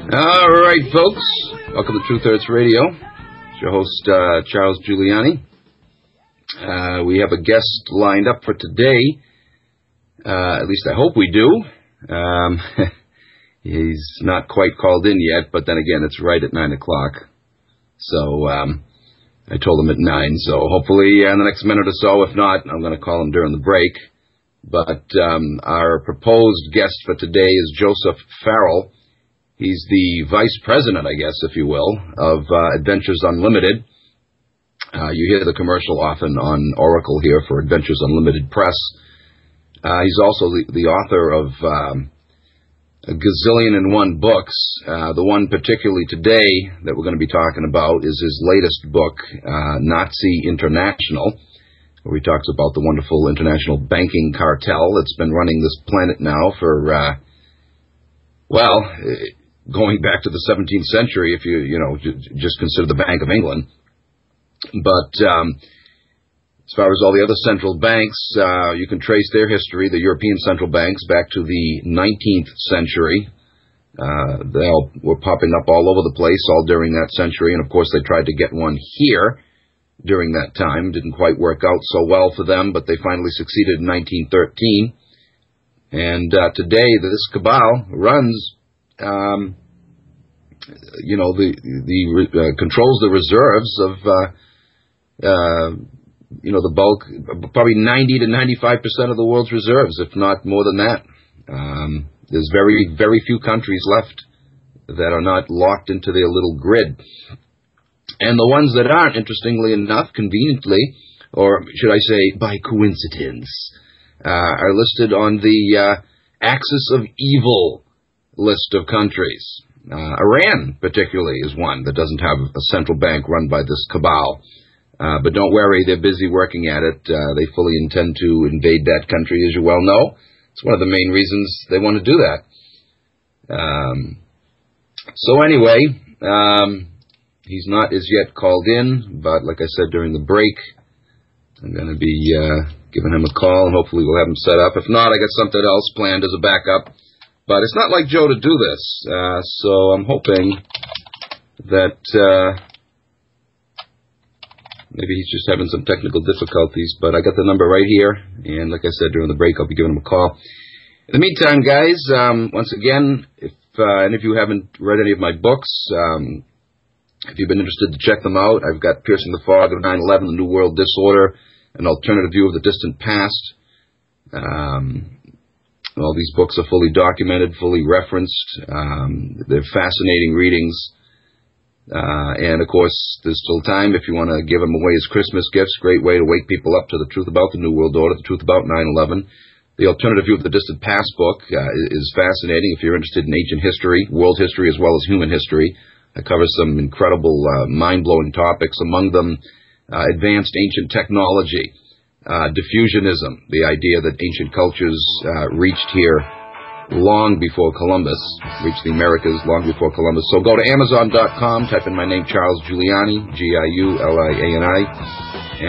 All right, folks. Welcome to Truth Hertz Radio. It's your host, Charles Giuliani. We have a guest lined up for today. At least I hope we do. He's not quite called in yet, but then again, it's right at 9 o'clock. So I told him at 9, so hopefully in the next minute or so. If not, I'm going to call him during the break. But our proposed guest for today is Joseph Farrell. He's the vice president, I guess, if you will, of Adventures Unlimited. You hear the commercial often on Oracle here for Adventures Unlimited Press. He's also the author of a gazillion and one books. The one particularly today that we're going to be talking about is his latest book, Nazi International, where he talks about the wonderful international banking cartel that's been running this planet now for, going back to the 17th century, if you just consider the Bank of England. But as far as all the other central banks, you can trace their history, the European central banks, back to the 19th century. They all were popping up all over the place all during that century, and of course they tried to get one here during that time. Didn't quite work out so well for them, but they finally succeeded in 1913. And today this cabal runs controls the reserves of, the bulk, probably 90 to 95% of the world's reserves, if not more than that. There's very, very few countries left that are not locked into their little grid. And the ones that aren't, interestingly enough, conveniently, or should I say by coincidence, are listed on the Axis of Evil list of countries. Iran, particularly, is one that doesn't have a central bank run by this cabal. But don't worry, they're busy working at it. They fully intend to invade that country, as you well know. It's one of the main reasons they want to do that. So anyway, he's not as yet called in, but like I said during the break, I'm going to be giving him a call, and hopefully we'll have him set up. If not, I got something else planned as a backup. But it's not like Joe to do this, so I'm hoping that maybe he's just having some technical difficulties. But I got the number right here, and like I said during the break, I'll be giving him a call. In the meantime, guys, once again, if any of you haven't read any of my books, if you've been interested to check them out, I've got Piercing the Fog of 9/11, The New World Disorder, An Alternative View of the Distant Past. All these books are fully documented, fully referenced. They're fascinating readings. And, of course, there's still time if you want to give them away as Christmas gifts. Great way to wake people up to the truth about the New World Order, the truth about 9/11. The Alternative View of the Distant Past book is fascinating if you're interested in ancient history, world history, as well as human history. It covers some incredible, mind-blowing topics, among them advanced ancient technology. Diffusionism, the idea that ancient cultures reached here long before Columbus, reached the Americas long before Columbus. So go to Amazon.com, type in my name, Charles Giuliani, Giuliani,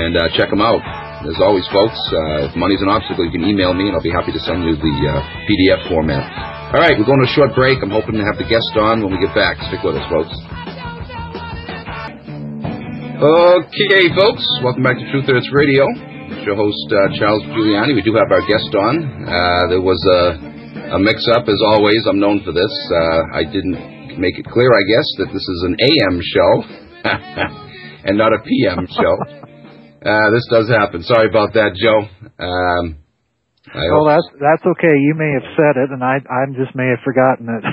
and check them out. As always, folks, if money's an obstacle, you can email me, and I'll be happy to send you the PDF format. All right, we're going to a short break. I'm hoping to have the guest on when we get back. Stick with us, folks. Okay, folks, welcome back to Truth Hertz Radio. Your host, Charles Giuliani. We do have our guest on. There was a mix-up, as always. I'm known for this. I didn't make it clear, I guess, that this is an AM show and not a PM show. This does happen. Sorry about that, Joe. That's okay. You may have said it, and I just may have forgotten it.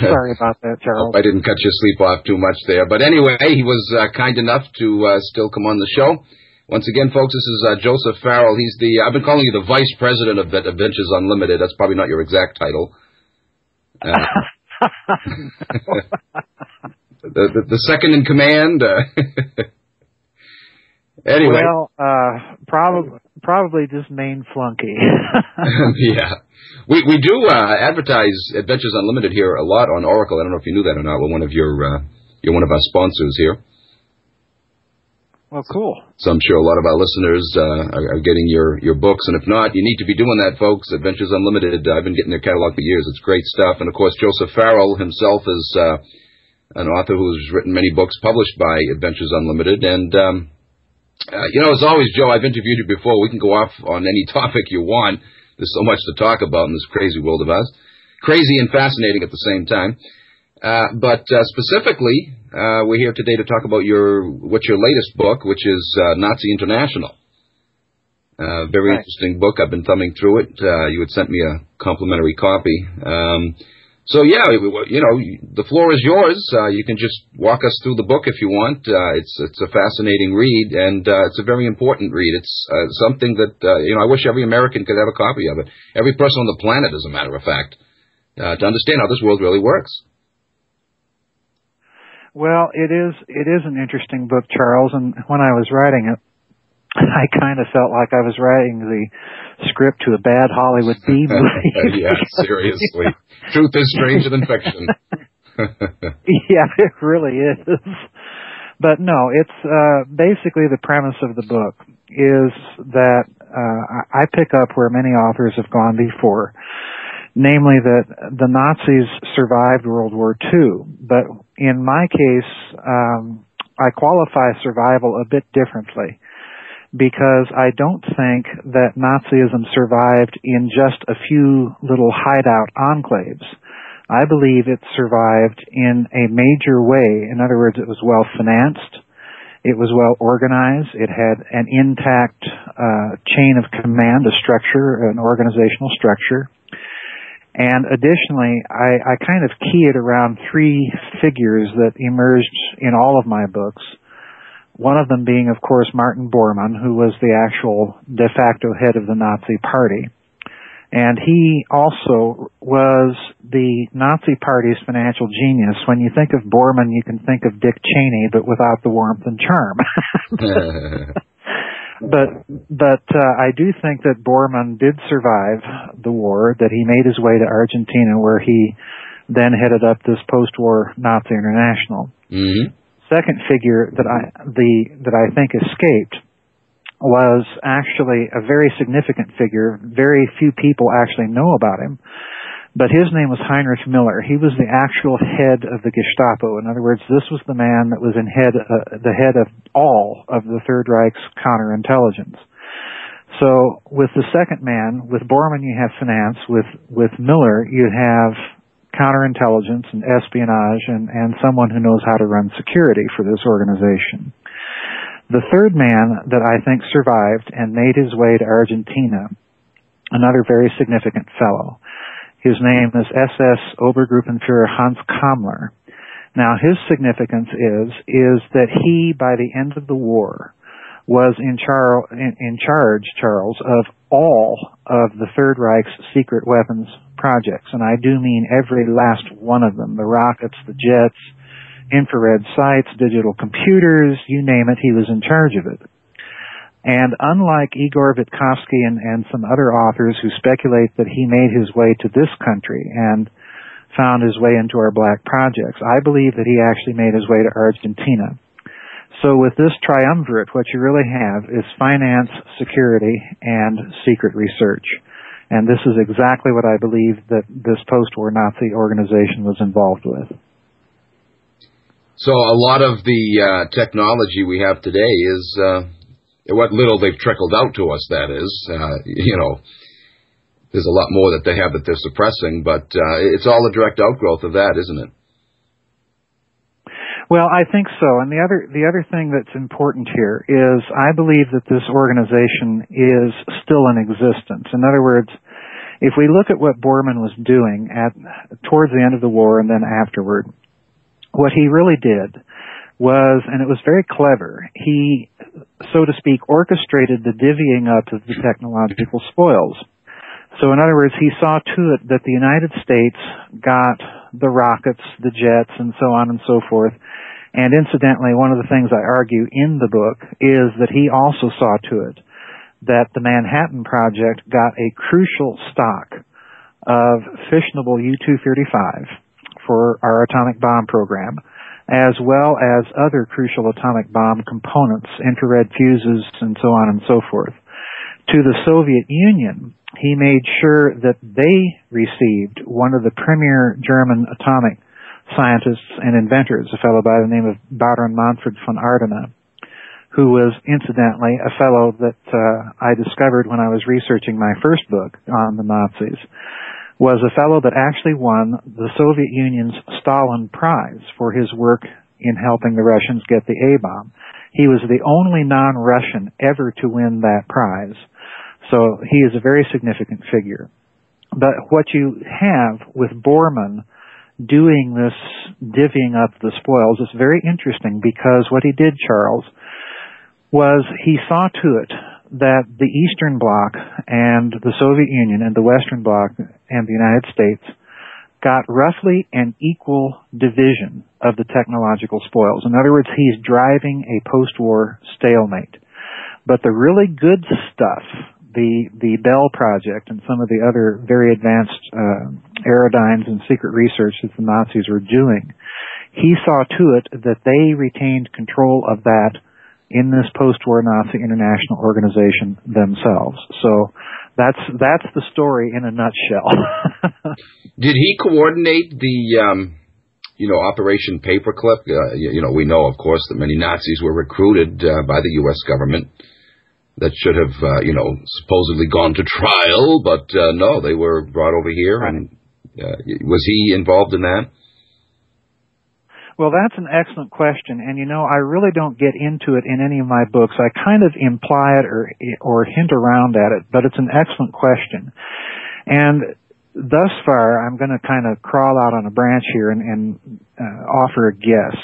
Sorry about that, Charles. I didn't cut your sleep off too much there. But anyway, he was kind enough to still come on the show. Once again, folks, this is Joseph Farrell. He's I've been calling you the vice president of Adventures Unlimited. That's probably not your exact title. The second in command. Anyway. Well, probably just main flunky. Yeah. We do advertise Adventures Unlimited here a lot on Oracle. I don't know if you knew that or not. We're one of our sponsors here. Well, cool. So I'm sure a lot of our listeners are getting your books, and if not, you need to be doing that, folks. Adventures Unlimited. I've been getting their catalog for years. It's great stuff. And of course, Joseph Farrell himself is an author who's written many books published by Adventures Unlimited. And as always, Joe, I've interviewed you before. We can go off on any topic you want. There's so much to talk about in this crazy world of ours. Crazy and fascinating at the same time. But specifically, we're here today to talk about what's your latest book, which is Nazi International. Very interesting book. I've been thumbing through it. You had sent me a complimentary copy. The floor is yours. You can just walk us through the book if you want. It's a fascinating read, and it's a very important read. It's something that, I wish every American could have a copy of it. Every person on the planet, as a matter of fact, to understand how this world really works. Well, it is an interesting book, Charles, and when I was writing it, I kind of felt like I was writing the script to a bad Hollywood B movie. Yeah, seriously. Truth is stranger than fiction. Yeah, it really is. But no, it's basically the premise of the book is that I pick up where many authors have gone before, namely that the Nazis survived World War II. But in my case, I qualify survival a bit differently, because I don't think that Nazism survived in just a few little hideout enclaves. I believe it survived in a major way. In other words, it was well financed, it was well organized, it had an intact chain of command, a structure, an organizational structure. And additionally, I kind of key it around three figures that emerged in all of my books. One of them being, of course, Martin Bormann, who was the actual de facto head of the Nazi Party. And he also was the Nazi Party's financial genius. When you think of Bormann, you can think of Dick Cheney, but without the warmth and charm. But I do think that Bormann did survive the war, that he made his way to Argentina, where he then headed up this post-war Nazi International. Mm-hmm. Second figure that I think escaped was actually a very significant figure. Very few people actually know about him, but his name was Heinrich Müller. He was the actual head of the Gestapo. In other words, this was the man that was the head of all of the Third Reich's counterintelligence. So with the second man, with Bormann you have finance, with Müller you have counterintelligence and espionage and someone who knows how to run security for this organization. The third man that I think survived and made his way to Argentina, another very significant fellow. His name is SS Obergruppenführer Hans Kammler. Now his significance is that he, by the end of the war, was in charge, Charles, of all of the Third Reich's secret weapons projects. And I do mean every last one of them. The rockets, the jets, infrared sights, digital computers, you name it, he was in charge of it. And unlike Igor Vitkovsky and some other authors who speculate that he made his way to this country and found his way into our black projects, I believe that he actually made his way to Argentina. So with this triumvirate, what you really have is finance, security, and secret research. And this is exactly what I believe that this post-war Nazi organization was involved with. So a lot of the technology we have today is what little they've trickled out to us, that is. There's a lot more that they have that they're suppressing, but it's all a direct outgrowth of that, isn't it? Well, I think so. And the other thing that's important here is I believe that this organization is still in existence. In other words, if we look at what Bormann was doing towards the end of the war and then afterward, what he really did was, and it was very clever, he, so to speak, orchestrated the divvying up of the technological spoils. So in other words, he saw to it that the United States got the rockets, the jets, and so on and so forth. And incidentally, one of the things I argue in the book is that he also saw to it that the Manhattan Project got a crucial stock of fissionable U-235 for our atomic bomb program, as well as other crucial atomic bomb components, infrared fuses, and so on and so forth. To the Soviet Union, he made sure that they received one of the premier German atomic scientists and inventors, a fellow by the name of Baron Manfred von Ardena, who was incidentally a fellow that I discovered when I was researching my first book on the Nazis, was a fellow that actually won the Soviet Union's Stalin Prize for his work in helping the Russians get the A-bomb. He was the only non-Russian ever to win that prize. So he is a very significant figure. But what you have with Bormann doing this divvying up the spoils is very interesting, because what he did, Charles, was he saw to it that the Eastern Bloc and the Soviet Union and the Western Bloc and the United States got roughly an equal division of the technological spoils. In other words, he's driving a post-war stalemate. But the really good stuff, the Bell Project and some of the other very advanced aerodynes and secret research that the Nazis were doing, he saw to it that they retained control of that in this post-war Nazi international organization themselves. So that's the story in a nutshell. Did he coordinate the Operation Paperclip? We know, of course, that many Nazis were recruited by the U.S. government that should have, supposedly gone to trial, but no, they were brought over here. And was he involved in that? Well, that's an excellent question, and I really don't get into it in any of my books. I kind of imply it or hint around at it, but it's an excellent question. And thus far, I'm going to kind of crawl out on a branch here and offer a guess.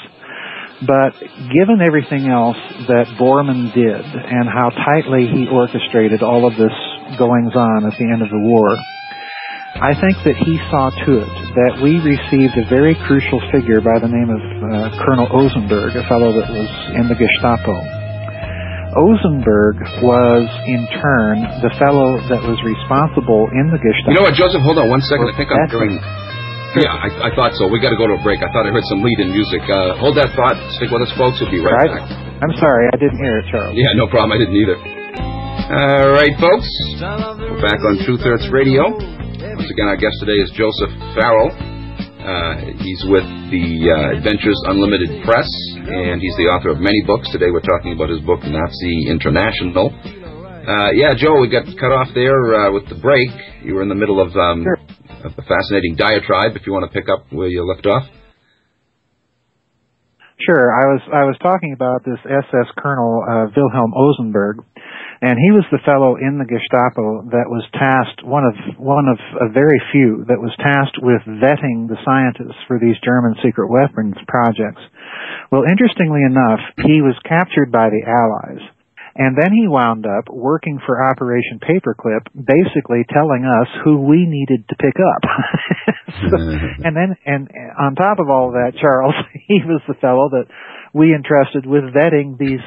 But given everything else that Bormann did and how tightly he orchestrated all of this goings-on at the end of the war, I think that he saw to it that we received a very crucial figure by the name of Colonel Ozanburg, a fellow that was in the Gestapo. Ozanburg was, in turn, the fellow that was responsible in the Gestapo. You know what, Joseph? Hold on 1 second. I think I'm hearing... Yeah, I thought so. We got to go to a break. I thought I heard some lead-in music. Hold that thought. Stick with us, folks. We'll be right back. I'm sorry. I didn't hear it, Charles. Yeah, no problem. I didn't either. All right, folks. We're back on Truth Hurts Radio. Once again, our guest today is Joseph Farrell. He's with the Adventures Unlimited Press, and he's the author of many books. Today we're talking about his book, Nazi International. Joe, we got cut off there with the break. You were in the middle of a fascinating diatribe, if you want to pick up where you left off. Sure. I was talking about this SS Colonel Vilhelm Ozanburg, and he was the fellow in the Gestapo that was tasked, one of a very few, that was tasked with vetting the scientists for these German secret weapons projects. Well, interestingly enough, he was captured by the Allies, and then he wound up working for Operation Paperclip, basically telling us who we needed to pick up. And on top of all of that, Charles, he was the fellow that we entrusted with vetting these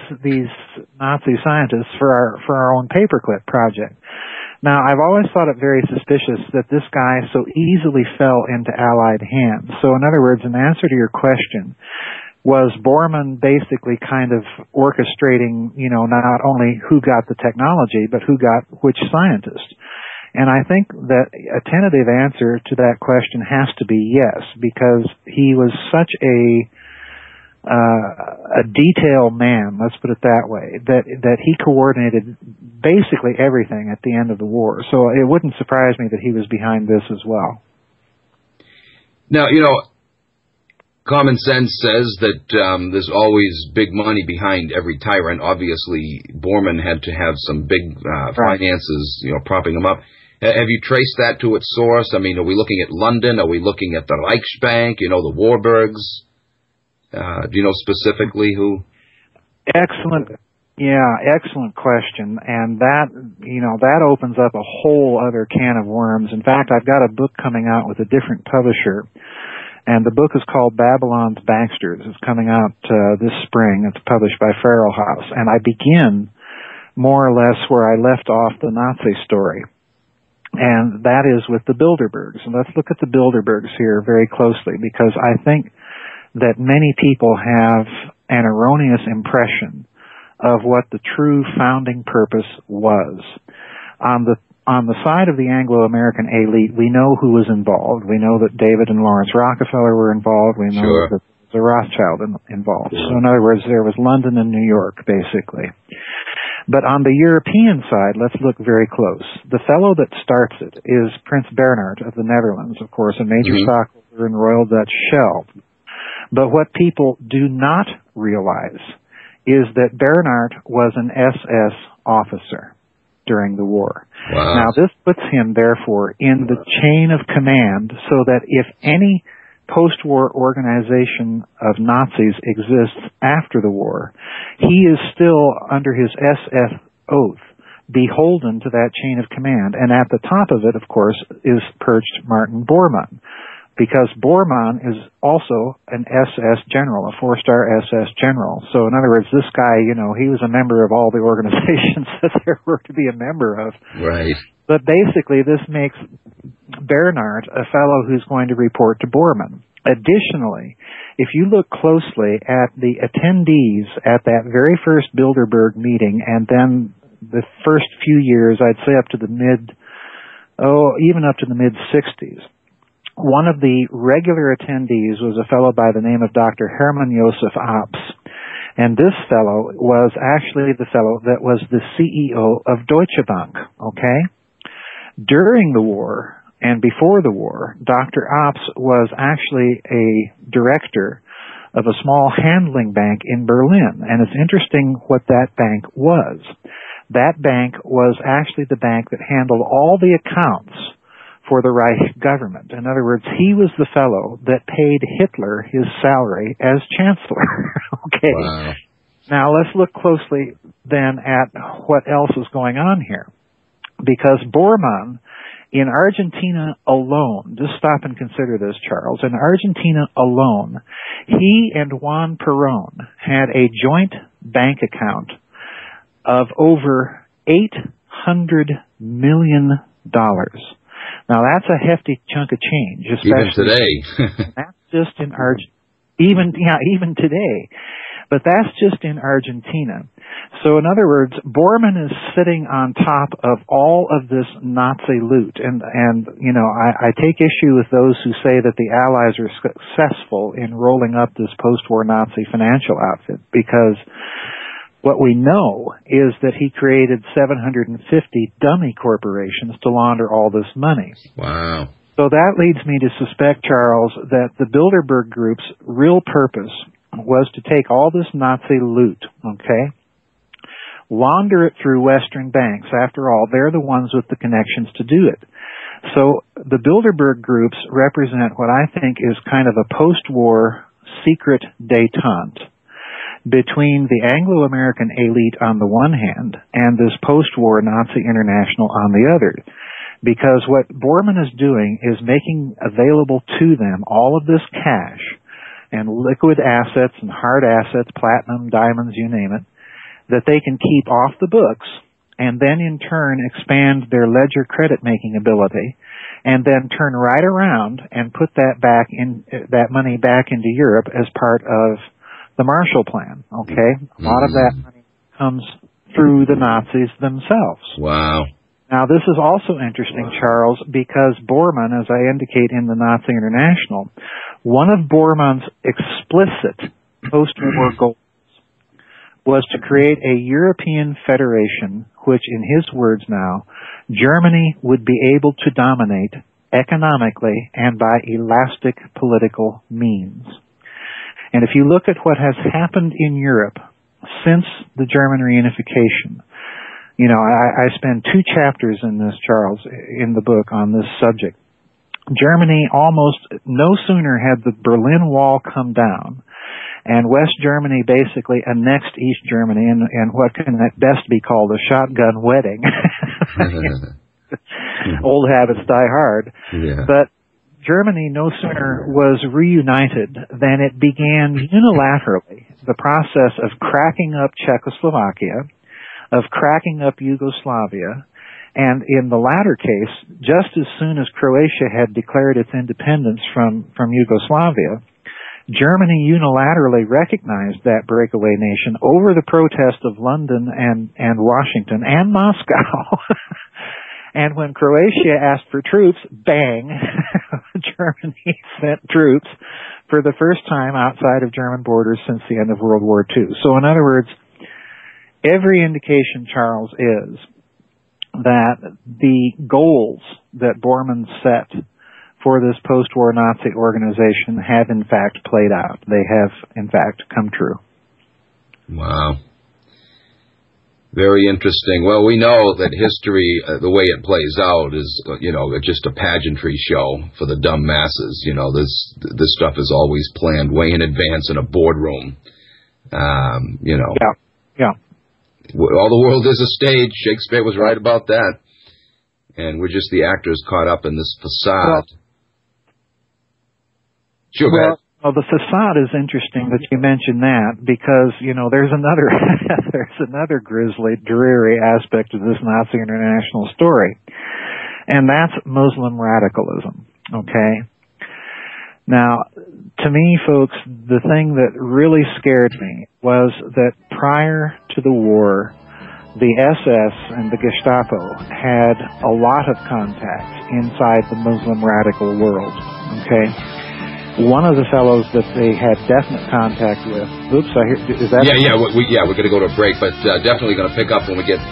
Nazi scientists for our own Paperclip project. Now, I've always thought it very suspicious that this guy so easily fell into Allied hands. So, in other words, in answer to your question, was Bormann basically kind of orchestrating, not only who got the technology, but who got which scientist? And I think that a tentative answer to that question has to be yes, because he was such a detail man, let's put it that way, that he coordinated basically everything at the end of the war. So it wouldn't surprise me that he was behind this as well. Now, common sense says that there's always big money behind every tyrant. Obviously, Bormann had to have some big finances, propping him up. Have you traced that to its source? I mean, are we looking at London? Are we looking at the Reichsbank? The Warburgs? Do you know specifically who? Excellent question. And that opens up a whole other can of worms. In fact, I've got a book coming out with a different publisher. And the book is called Babylon's Banksters. It's coming out this spring. It's published by Farrell House. And I begin more or less where I left off the Nazi story. And that is with the Bilderbergs. And let's look at the Bilderbergs here very closely, because I think that many people have an erroneous impression of what the true founding purpose was. On the side of the Anglo-American elite, we know who was involved. We know that David and Lawrence Rockefeller were involved. We know that the Rothschild involved. So in other words, there was London and New York, basically. But on the European side, let's look very close. The fellow that starts it is Prince Bernhard of the Netherlands, of course, a major stockholder in Royal Dutch Shell. But what people do not realize is that Bernhard was an SS officer during the war. Wow. Now, this puts him, therefore, in the chain of command so that if any post-war organization of Nazis exists after the war, he is still, under his SS oath, beholden to that chain of command. And at the top of it, of course, is perched Martin Bormann, because Bormann is also an SS general, a 4-star SS general. So in other words, this guy, he was a member of all the organizations that there were to be a member of. Right. But basically, this makes Bernhard a fellow who's going to report to Bormann. Additionally, if you look closely at the attendees at that very first Bilderberg meeting, and then the first few years, I'd say up to the even up to the mid-60s, one of the regular attendees was a fellow by the name of Dr. Hermann Josef Abs. And this fellow was actually the fellow that was the CEO of Deutsche Bank, okay? During the war and before the war, Dr. Abs was actually a director of a small handling bank in Berlin. And it's interesting what that bank was. That bank was actually the bank that handled all the accounts for the Reich government. In other words, he was the fellow that paid Hitler his salary as chancellor. Okay. Wow. Now let's look closely then at what else is going on here. Because Bormann, in Argentina alone, just stop and consider this, Charles, in Argentina alone, he and Juan Perón had a joint bank account of over $800 million. Now that's a hefty chunk of change, especially even today. That's just in even today. But that's just in Argentina. So in other words, Bormann is sitting on top of all of this Nazi loot. And I take issue with those who say that the Allies are successful in rolling up this post-war Nazi financial outfit, because what we know is that he created 750 dummy corporations to launder all this money. Wow. So that leads me to suspect, Charles, that the Bilderberg Group's real purpose was to take all this Nazi loot, okay, launder it through Western banks. After all, they're the ones with the connections to do it. So the Bilderberg Groups represent what I think is kind of a post-war secret détente between the Anglo-American elite on the one hand and this post-war Nazi international on the other. Because what Bormann is doing is making available to them all of this cash and liquid assets and hard assets, platinum, diamonds, you name it, that they can keep off the books and then in turn expand their ledger credit-making ability and then turn right around and put that money back into Europe as part of the Marshall Plan, okay? A lot of that money comes through the Nazis themselves. Wow. Now, this is also interesting, Charles, because Bormann, as I indicate in the Nazi International, one of Bormann's explicit post-war goals was to create a European federation which, in his words now, Germany would be able to dominate economically and by elastic political means. And if you look at what has happened in Europe since the German reunification, I spend 2 chapters in this, Charles, in the book on this subject. Germany almost no sooner had the Berlin Wall come down and West Germany basically annexed East Germany and what can at best be called a shotgun wedding. Old habits die hard. Yeah. But Germany no sooner was reunited than it began unilaterally the process of cracking up Czechoslovakia, of cracking up Yugoslavia, and in the latter case, just as soon as Croatia had declared its independence from Yugoslavia, Germany unilaterally recognized that breakaway nation over the protest of London and Washington and Moscow. And when Croatia asked for troops, bang, Germany sent troops for the first time outside of German borders since the end of World War II. So in other words, every indication, Charles, is that the goals that Bormann set for this post-war Nazi organization have in fact played out. They have in fact come true. Wow. Very interesting. Well, we know that history, the way it plays out is, just a pageantry show for the dumb masses. This stuff is always planned way in advance in a boardroom. Yeah. All the world is a stage. Shakespeare was right about that. And we're just the actors caught up in this facade. Sure, go ahead. Well, the facade is interesting that you mentioned that because, there's another grisly, dreary aspect of this Nazi international story. And that's Muslim radicalism, okay? Now, to me, folks, the thing that really scared me was that prior to the war, the SS and the Gestapo had a lot of contacts inside the Muslim radical world, okay? One of the fellows that they had definite contact with. Oops, is that? Yeah. We're going to go to a break, but definitely going to pick up when we get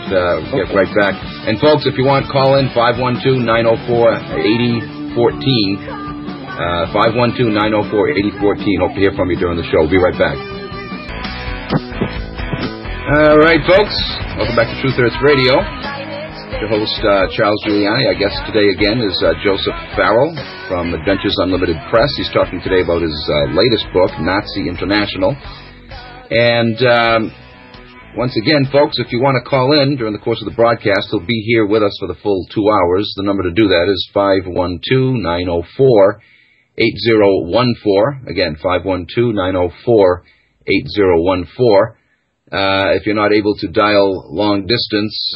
right back. And folks, if you want, call in 512-904-8014. 512-904-8014. Hope to hear from you during the show. We'll be right back. All right, folks. Welcome back to Truth Hurts Radio. Your host, Charles Giuliani. Our guest today again is Joseph Farrell from Adventures Unlimited Press. He's talking today about his latest book, Nazi International. And once again, folks, if you want to call in during the course of the broadcast, he'll be here with us for the full 2 hours. The number to do that is 512-904-8014. Again, 512-904-8014. If you're not able to dial long distance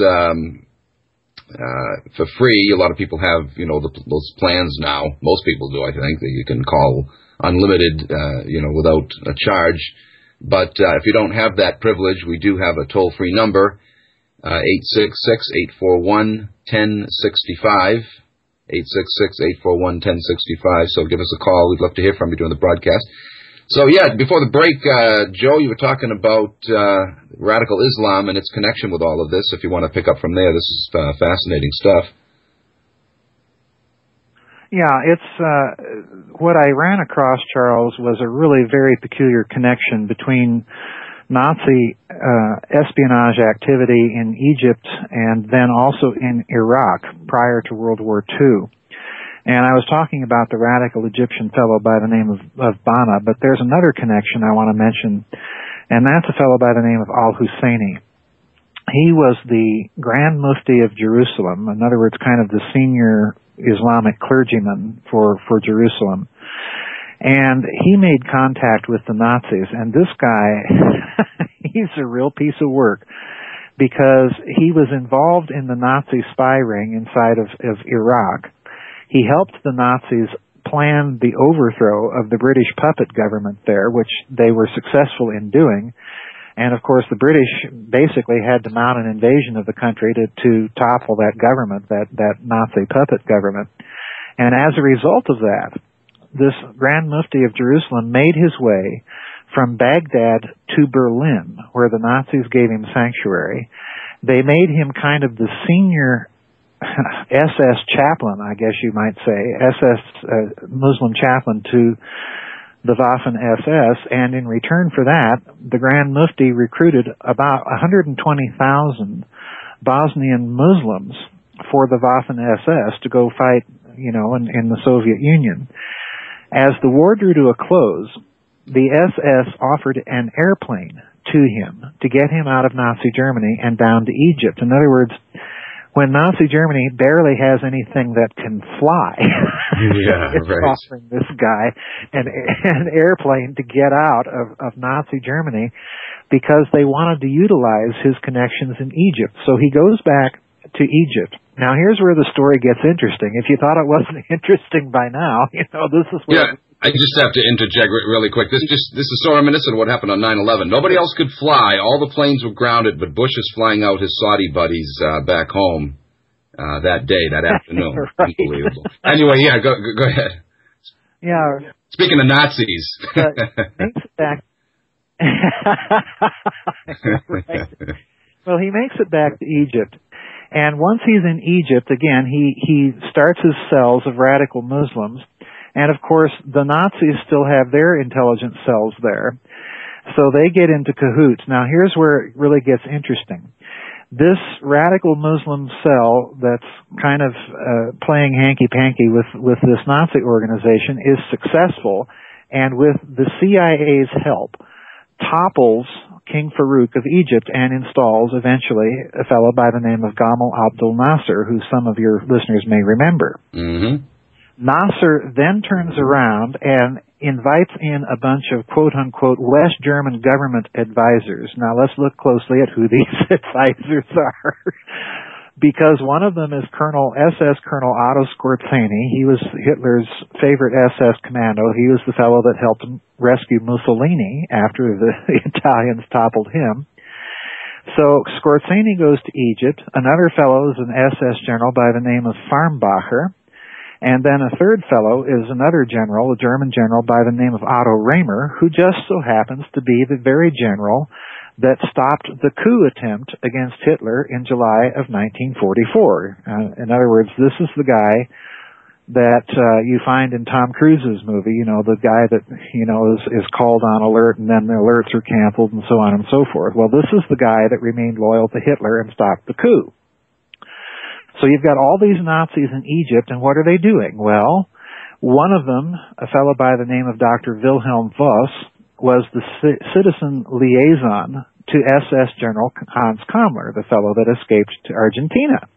for free, a lot of people have, those plans now. Most people do, I think, that you can call unlimited, without a charge. But if you don't have that privilege, we do have a toll-free number, 866-841-1065, 866-841-1065. So give us a call. We'd love to hear from you during the broadcast. So, before the break, Joe, you were talking about radical Islam and its connection with all of this. If you want to pick up from there, this is fascinating stuff. Yeah, it's what I ran across, Charles, was a really very peculiar connection between Nazi espionage activity in Egypt and then also in Iraq prior to World War II. And I was talking about the radical Egyptian fellow by the name of Bana, but there's another connection I want to mention, and that's a fellow by the name of al-Husseini. He was the Grand Mufti of Jerusalem, in other words, kind of the senior Islamic clergyman for Jerusalem. And he made contact with the Nazis, and this guy, he's a real piece of work, because he was involved in the Nazi spy ring inside of Iraq. He helped the Nazis plan the overthrow of the British puppet government there, which they were successful in doing. And, of course, the British basically had to mount an invasion of the country to topple that government, that Nazi puppet government. And as a result of that, this Grand Mufti of Jerusalem made his way from Baghdad to Berlin, where the Nazis gave him sanctuary. They made him kind of the senior SS chaplain, I guess you might say, SS Muslim chaplain to the Waffen-SS, and in return for that, the Grand Mufti recruited about 120,000 Bosnian Muslims for the Waffen-SS to go fight, in the Soviet Union. As the war drew to a close, the SS offered an airplane to him to get him out of Nazi Germany and down to Egypt. In other words, when Nazi Germany barely has anything that can fly, it's offering this guy an airplane to get out of Nazi Germany because they wanted to utilize his connections in Egypt. So he goes back to Egypt. Now, here's where the story gets interesting. If you thought it wasn't interesting by now, this is where it I just have to interject really quick. This is so reminiscent of what happened on 9/11. Nobody else could fly. All the planes were grounded, but Bush is flying out his Saudi buddies back home that day, that afternoon. Right. Unbelievable. Anyway, yeah, go ahead. Yeah. Speaking of Nazis. Makes it back. Right. Well, he makes it back to Egypt. And once he's in Egypt, again, he starts his cells of radical Muslims. And, of course, the Nazis still have their intelligence cells there. So they get into cahoots. Now, here's where it really gets interesting. This radical Muslim cell that's kind of playing hanky-panky with this Nazi organization is successful, and with the CIA's help, topples King Farouk of Egypt and installs eventually a fellow by the name of Gamal Abdel Nasser, who some of your listeners may remember. Mm-hmm. Nasser then turns around and invites in a bunch of quote-unquote West German government advisors. Now let's look closely at who these advisors are. Because one of them is SS Colonel Otto Skorzeny. He was Hitler's favorite SS commando. He was the fellow that helped rescue Mussolini after the Italians toppled him. So Skorzeny goes to Egypt. Another fellow is an SS general by the name of Farnbacher. And then a third fellow is another general, a German general by the name of Otto Rehmer, who just so happens to be the very general that stopped the coup attempt against Hitler in July of 1944. In other words, this is the guy that you find in Tom Cruise's movie, the guy that, is called on alert and then the alerts are canceled and so on and so forth. Well, this is the guy that remained loyal to Hitler and stopped the coup. So you've got all these Nazis in Egypt, and what are they doing? Well, one of them, a fellow by the name of Dr. Wilhelm Voss, was the citizen liaison to SS General Hans Kammler, the fellow that escaped to Argentina.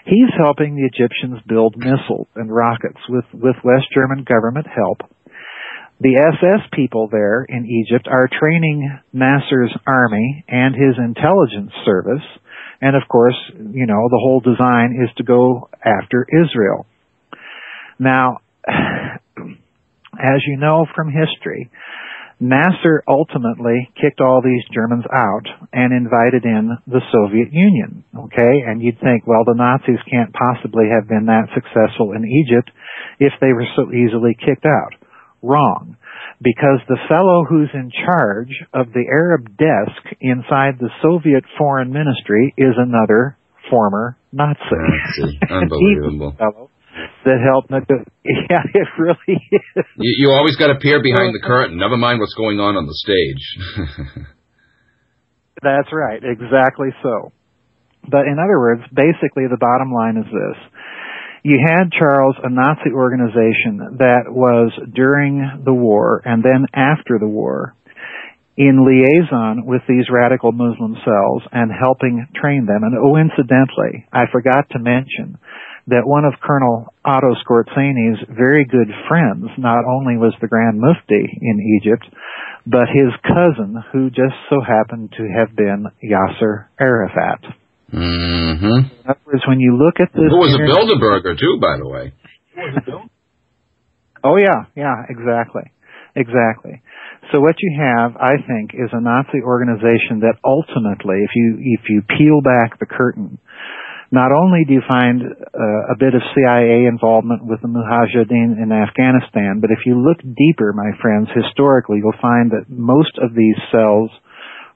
He's helping the Egyptians build missiles and rockets with West German government help. The SS people there in Egypt are training Nasser's army and his intelligence service. And, of course, the whole design is to go after Israel. Now, as you know from history, Nasser ultimately kicked all these Germans out and invited in the Soviet Union, okay? And you'd think, well, the Nazis can't possibly have been that successful in Egypt if they were so easily kicked out. Wrong. Because the fellow who's in charge of the Arab desk inside the Soviet Foreign Ministry is another former Nazi. Unbelievable. He's the fellow that helped. Yeah, it really is. You always got to peer behind the curtain. Never mind what's going on the stage. That's right. Exactly so. But in other words, basically the bottom line is this. You had, Charles, a Nazi organization that was during the war and then after the war in liaison with these radical Muslim cells and helping train them. And incidentally, I forgot to mention that one of Colonel Otto Skorzeny's very good friends not only was the Grand Mufti in Egypt, but his cousin, who just so happened to have been Yasser Arafat. Mm-hmm. In other words, when you look at this... Who was a Bilderberger, too, by the way. Oh, yeah, exactly. So what you have, I think, is a Nazi organization that ultimately, if you peel back the curtain, not only do you find a bit of CIA involvement with the Mujahideen in Afghanistan, but if you look deeper, my friends, historically, you'll find that most of these cells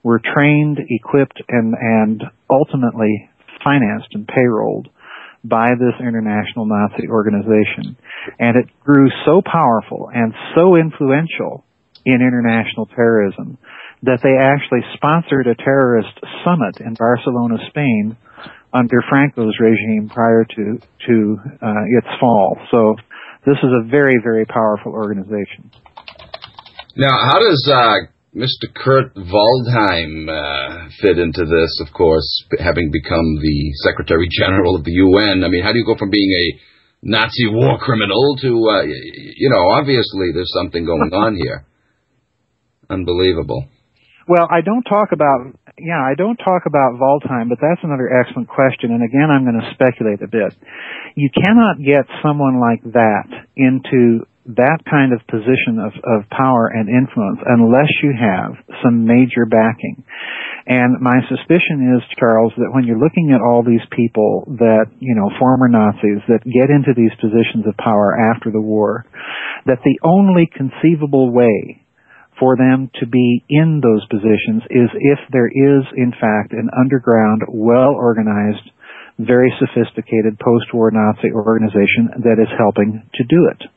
were trained, equipped, and ultimately financed and payrolled by this international Nazi organization. And it grew so powerful and so influential in international terrorism that they actually sponsored a terrorist summit in Barcelona, Spain, under Franco's regime prior to its fall. So this is a very, very powerful organization. Now, how does Mr. Kurt Waldheim fit into this, of course, having become the Secretary General of the UN? I mean, how do you go from being a Nazi war criminal to, obviously there's something going on here. Unbelievable. Well, I don't talk about Waldheim, but that's another excellent question, and again, I'm going to speculate a bit. You cannot get someone like that into that kind of position of power and influence unless you have some major backing. And my suspicion is, Charles, that when you're looking at all these people that, former Nazis that get into these positions of power after the war, that the only conceivable way for them to be in those positions is if there is, in fact, an underground, well-organized, very sophisticated post-war Nazi organization that is helping to do it.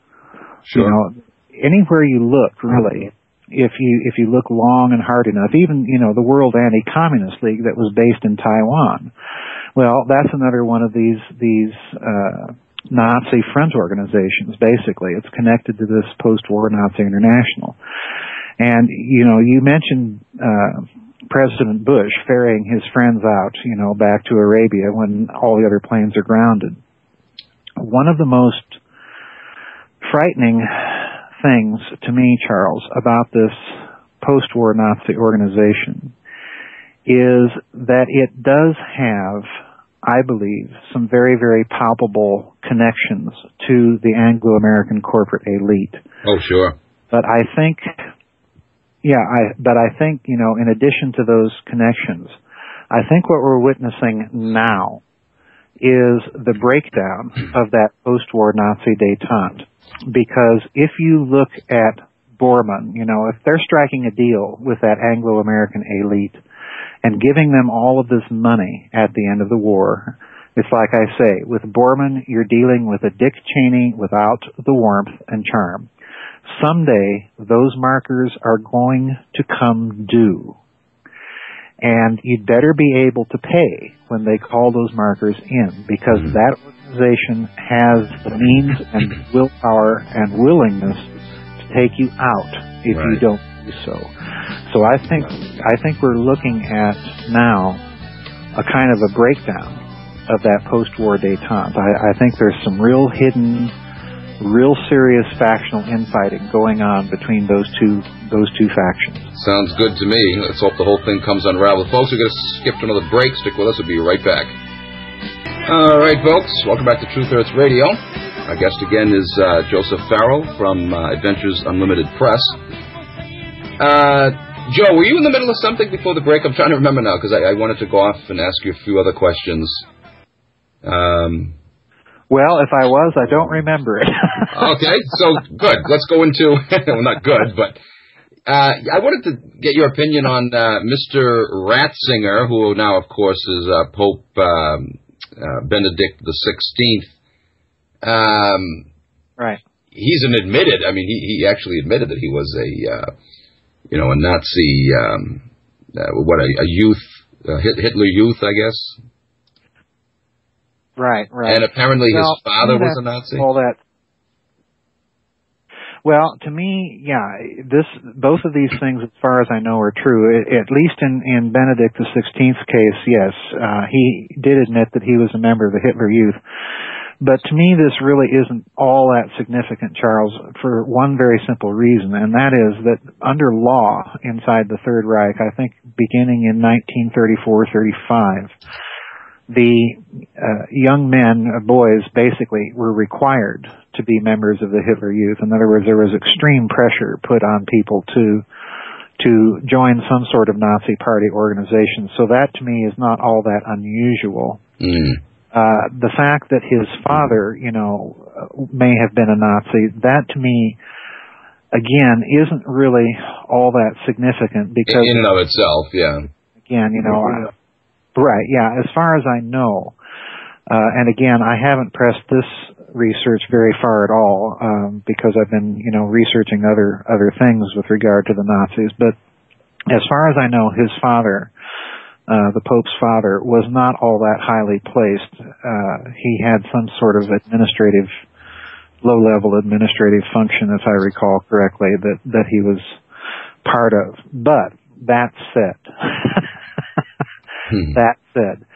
Sure. Anywhere you look, really, if you look long and hard enough, even, the World Anti-Communist League that was based in Taiwan, well, that's another one of these Nazi front organizations, basically. It's connected to this post-war Nazi International. And, you mentioned President Bush ferrying his friends out, back to Arabia when all the other planes are grounded. One of the most frightening things to me, Charles, about this post-war Nazi organization is that it does have, I believe, some very, very palpable connections to the Anglo-American corporate elite. Oh, sure. But I think, in addition to those connections, I think what we're witnessing now is the breakdown of that post-war Nazi détente. Because if you look at Bormann, if they're striking a deal with that Anglo-American elite and giving them all of this money at the end of the war, it's like I say, with Bormann, you're dealing with a Dick Cheney without the warmth and charm. Someday, those markers are going to come due. And you'd better be able to pay when they call those markers in, because that organization has the means and willpower and willingness to take you out if you don't do so. So I think we're looking at now a kind of a breakdown of that post-war détente. I think there's some real hidden, real serious factional infighting going on between those two factions. Sounds good to me. Let's hope the whole thing comes unraveled. Folks, we're going to skip to another break. Stick with us. We'll be right back. All right, folks. Welcome back to Truth Hurts Radio. Our guest again is Joseph Farrell from Adventures Unlimited Press. Joe, were you in the middle of something before the break? I'm trying to remember now because I wanted to go off and ask you a few other questions. Well, if I was, I don't remember it. Okay, so good. Let's go into, well, not good, but I wanted to get your opinion on Mr. Ratzinger, who now, of course, is Pope Benedict XVI. Right. He's he actually admitted that he was a Nazi, a youth, Hitler youth, I guess. Right. And apparently his father was a Nazi? All that. Well, to me, both of these things, as far as I know, are true. At least in Benedict XVI's case, yes. He did admit that he was a member of the Hitler Youth. But to me, this really isn't all that significant, Charles, for one very simple reason, and that is that under law inside the Third Reich, I think beginning in 1934-35, the young men, boys, basically were required to be members of the Hitler Youth. In other words, there was extreme pressure put on people to join some sort of Nazi party organization. So that, to me, is not all that unusual. The fact that his father, may have been a Nazi, that, to me, again, isn't really all that significant because... In and of itself, yeah. Again, right, yeah, as far as I know, and again, I haven't pressed this research very far at all, because I've been, researching other things with regard to the Nazis, but as far as I know, his father, the Pope's father, was not all that highly placed. He had some sort of low-level administrative function, if I recall correctly, that he was part of. But, that said... That said,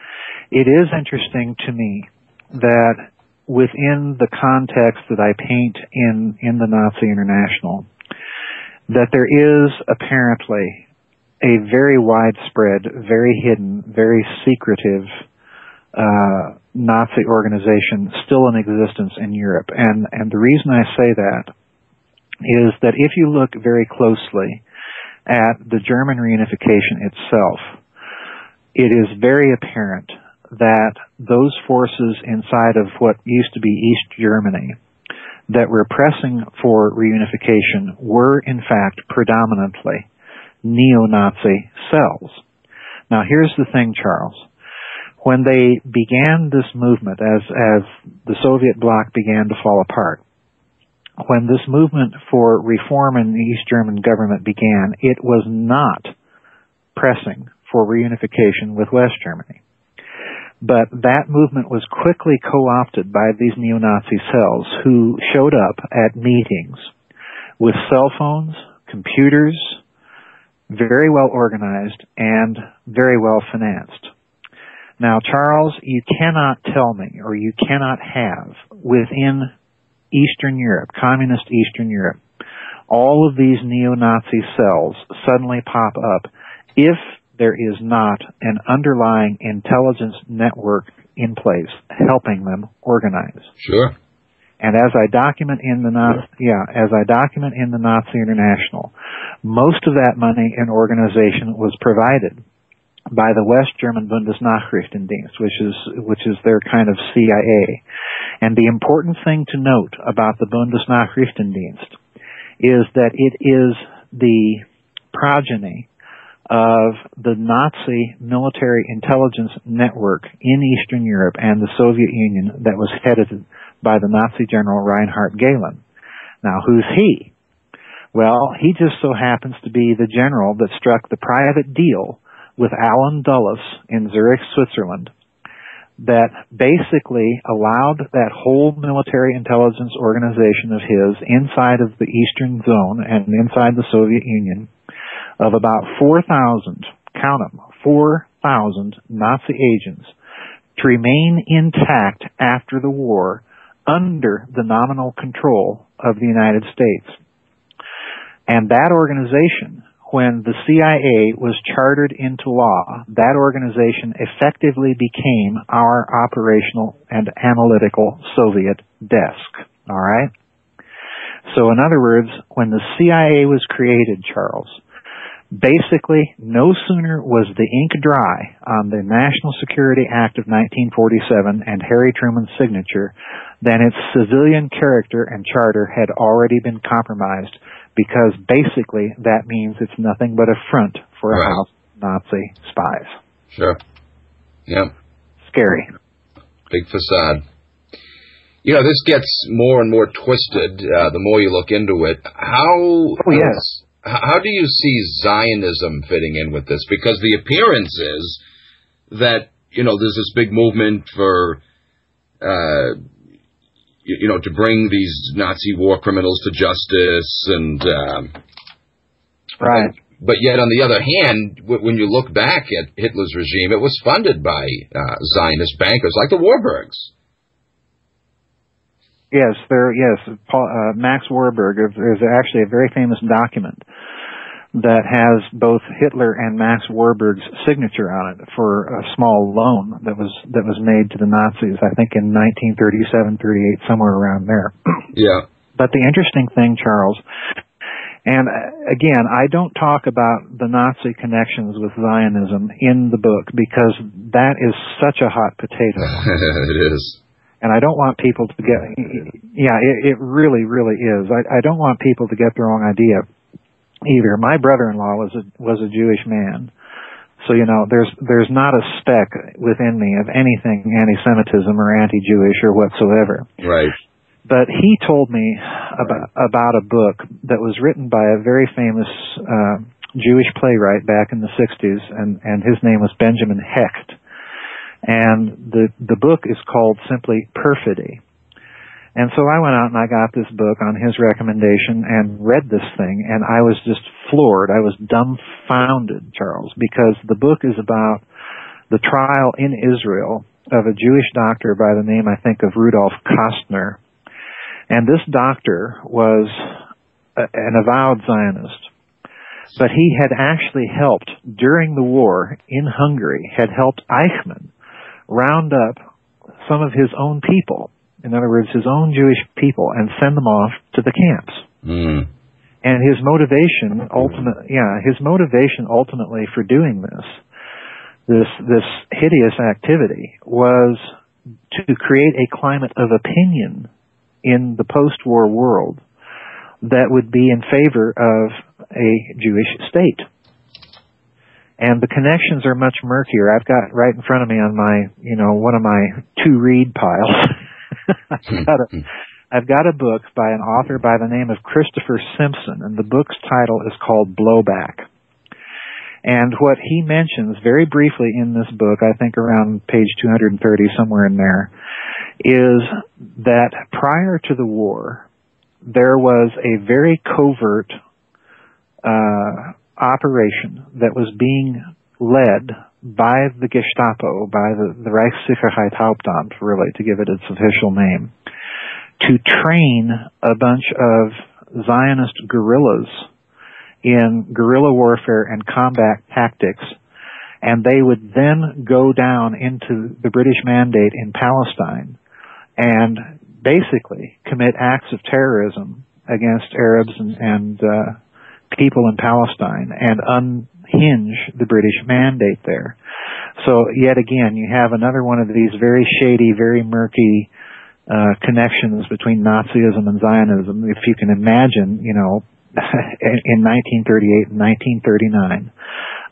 it is interesting to me that within the context that I paint in the Nazi International, that there is apparently a very widespread, very hidden, very secretive Nazi organization still in existence in Europe. And the reason I say that is that if you look very closely at the German reunification itself, it is very apparent that those forces inside of what used to be East Germany that were pressing for reunification were, in fact, predominantly neo-Nazi cells. Now, here's the thing, Charles. When they began this movement, as the Soviet bloc began to fall apart, when this movement for reform in the East German government began, it was not pressing for reunification with West Germany. But that movement was quickly co-opted by these neo-Nazi cells who showed up at meetings with cell phones, computers, very well organized, and very well financed. Now, Charles, you cannot tell me, or you cannot have, within Eastern Europe, communist Eastern Europe, all of these neo-Nazi cells suddenly pop up if there is not an underlying intelligence network in place helping them organize. Sure. And as I document in the Nazi International, most of that money and organization was provided by the West German Bundesnachrichtendienst, which is their kind of CIA. And the important thing to note about the Bundesnachrichtendienst is that it is the progeny of the Nazi military intelligence network in Eastern Europe and the Soviet Union that was headed by the Nazi general Reinhard Gehlen. Now, who's he? Well, he just so happens to be the general that struck the private deal with Alan Dulles in Zurich, Switzerland, that basically allowed that whole military intelligence organization of his inside of the Eastern Zone and inside the Soviet Union of about 4,000, count them, 4,000 Nazi agents to remain intact after the war under the nominal control of the United States. And that organization, when the CIA was chartered into law, that organization effectively became our operational and analytical Soviet desk. All right? So in other words, when the CIA was created, Charles, basically no sooner was the ink dry on the National Security Act of 1947 and Harry Truman's signature than its civilian character and charter had already been compromised, because basically that means it's nothing but a front for a house of Nazi spies. Sure. Yep. Scary. Big facade. You know, this gets more and more twisted the more you look into it. How do you see Zionism fitting in with this? Because the appearance is that, you know, there's this big movement for to bring these Nazi war criminals to justice, and right. But yet, on the other hand, when you look back at Hitler's regime, it was funded by Zionist bankers like the Warburgs. Yes, Max Warburg. There's actually a very famous document that has both Hitler and Max Warburg's signature on it for a small loan that was made to the Nazis, I think in 1937, 38, somewhere around there. Yeah. But the interesting thing, Charles, and again, I don't talk about the Nazi connections with Zionism in the book because that is such a hot potato. It is. And I don't want people to get, it really, really is. I don't want people to get the wrong idea either. My brother-in-law was a Jewish man. So, you know, there's not a speck within me of anything anti-Semitism or anti-Jewish or whatsoever. Right. But he told me about a book that was written by a very famous Jewish playwright back in the 60s, and his name was Benjamin Hecht. And the book is called simply Perfidy. And so I went out and I got this book on his recommendation and read this thing, and I was just floored. I was dumbfounded, Charles, because the book is about the trial in Israel of a Jewish doctor by the name, I think, of Rudolf Kostner. And this doctor was an avowed Zionist. But he had actually helped, during the war in Hungary, had helped Eichmann round up some of his own people, in other words, his own Jewish people, and send them off to the camps. And his motivation ultimately for doing this hideous activity was to create a climate of opinion in the post-war world that would be in favor of a Jewish state. And the connections are much murkier. I've got right in front of me on my, one of my to-read piles. I've got a book by an author by the name of Christopher Simpson, and the book's title is called Blowback. And what he mentions very briefly in this book, I think around page 230, somewhere in there, is that prior to the war, there was a very covert operation that was being led by the Gestapo, by the Reichssicherheitshauptamt, really, to give it its official name, to train a bunch of Zionist guerrillas in guerrilla warfare and combat tactics, and they would then go down into the British Mandate in Palestine and basically commit acts of terrorism against Arabs and people in Palestine and unhinge the British Mandate there. So yet again, you have another one of these very shady, very murky connections between Nazism and Zionism. If you can imagine, in 1938 and 1939,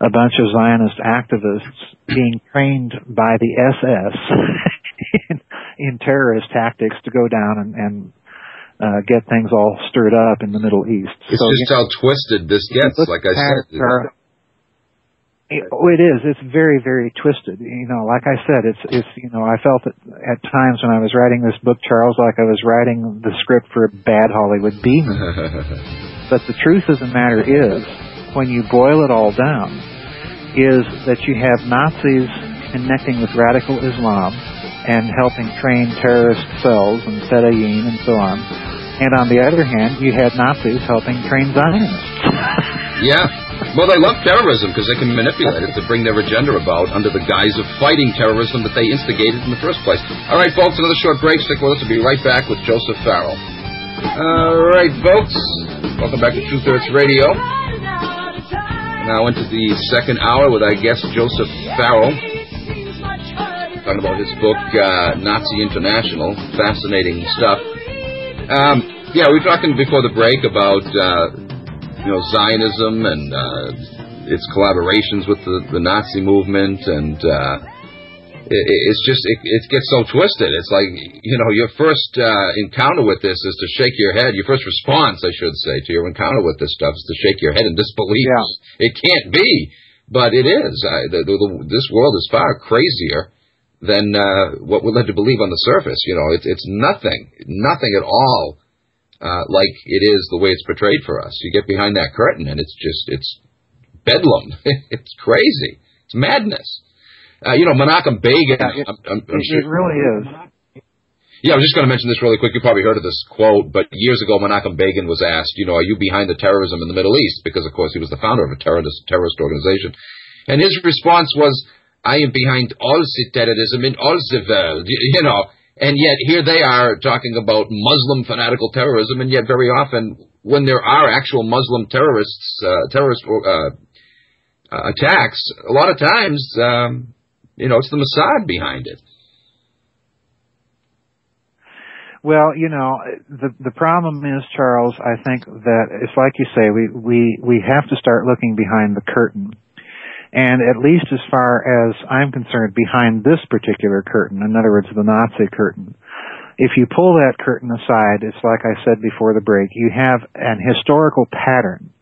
a bunch of Zionist activists being trained by the SS in terrorist tactics to go down and get things all stirred up in the Middle East. It's just how twisted this gets, like I said. It is. It's very, very twisted. Like I said, it's I felt that at times when I was writing this book, Charles, like I was writing the script for a bad Hollywood B-movie. But the truth of the matter is, when you boil it all down, is that you have Nazis connecting with radical Islam and helping train terrorist cells and Fedayeen and so on. And on the other hand, you had Nazis helping train Zionists. Yeah. Well, they love terrorism because they can manipulate it to bring their agenda about under the guise of fighting terrorism that they instigated in the first place. All right, folks, another short break. Stick with us. We'll be right back with Joseph Farrell. All right, folks. Welcome back to Truth Hurts Radio. Now into the second hour with our guest, Joseph Farrell. Talking about his book, Nazi International. Fascinating stuff. We were talking before the break about Zionism and its collaborations with the Nazi movement, and it gets so twisted. It's like, your first encounter with this is to shake your head. Your first response, I should say, to your encounter with this stuff is to shake your head in disbelief. Yeah. It can't be, but it is. This world is far crazier than what we're led to believe on the surface. It's nothing at all like it is the way it's portrayed for us. You get behind that curtain, and it's bedlam. It's crazy. It's madness. Menachem Begin. It really is. Yeah, I was just going to mention this really quick. You probably heard of this quote, but years ago, Menachem Begin was asked, are you behind the terrorism in the Middle East? Because, of course, he was the founder of a terrorist organization. And his response was, I am behind all the terrorism in all the world, And yet here they are talking about Muslim fanatical terrorism, and yet very often when there are actual Muslim terrorist attacks, a lot of times, it's the Mossad behind it. Well, the problem is, Charles, I think that it's like you say, we have to start looking behind the curtain. And at least as far as I'm concerned, behind this particular curtain, in other words, the Nazi curtain, if you pull that curtain aside, it's like I said before the break, you have an historical pattern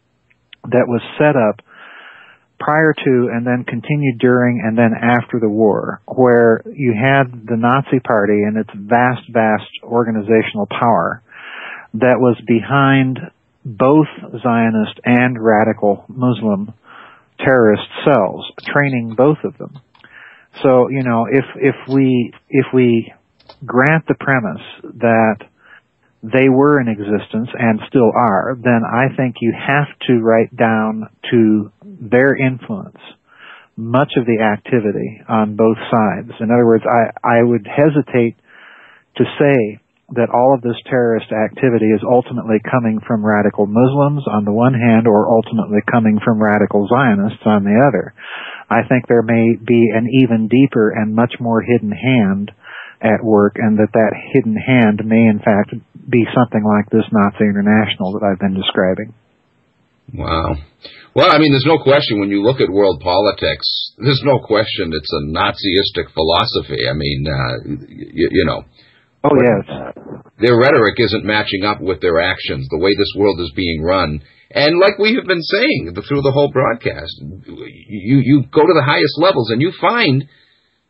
that was set up prior to and then continued during and then after the war, where you had the Nazi Party and its vast, vast organizational power that was behind both Zionist and radical Muslim terrorist cells, training both of them. So, if we grant the premise that they were in existence and still are, then I think you have to write down to their influence much of the activity on both sides. In other words, I would hesitate to say that all of this terrorist activity is ultimately coming from radical Muslims on the one hand, or ultimately coming from radical Zionists on the other. I think there may be an even deeper and much more hidden hand at work, and that hidden hand may in fact be something like this Nazi International that I've been describing. Wow. Well, I mean, there's no question when you look at world politics, there's no question it's a Naziistic philosophy. I mean, you know. Oh, yes. Their rhetoric isn't matching up with their actions, the way this world is being run. And like we have been saying through the whole broadcast, you go to the highest levels and you find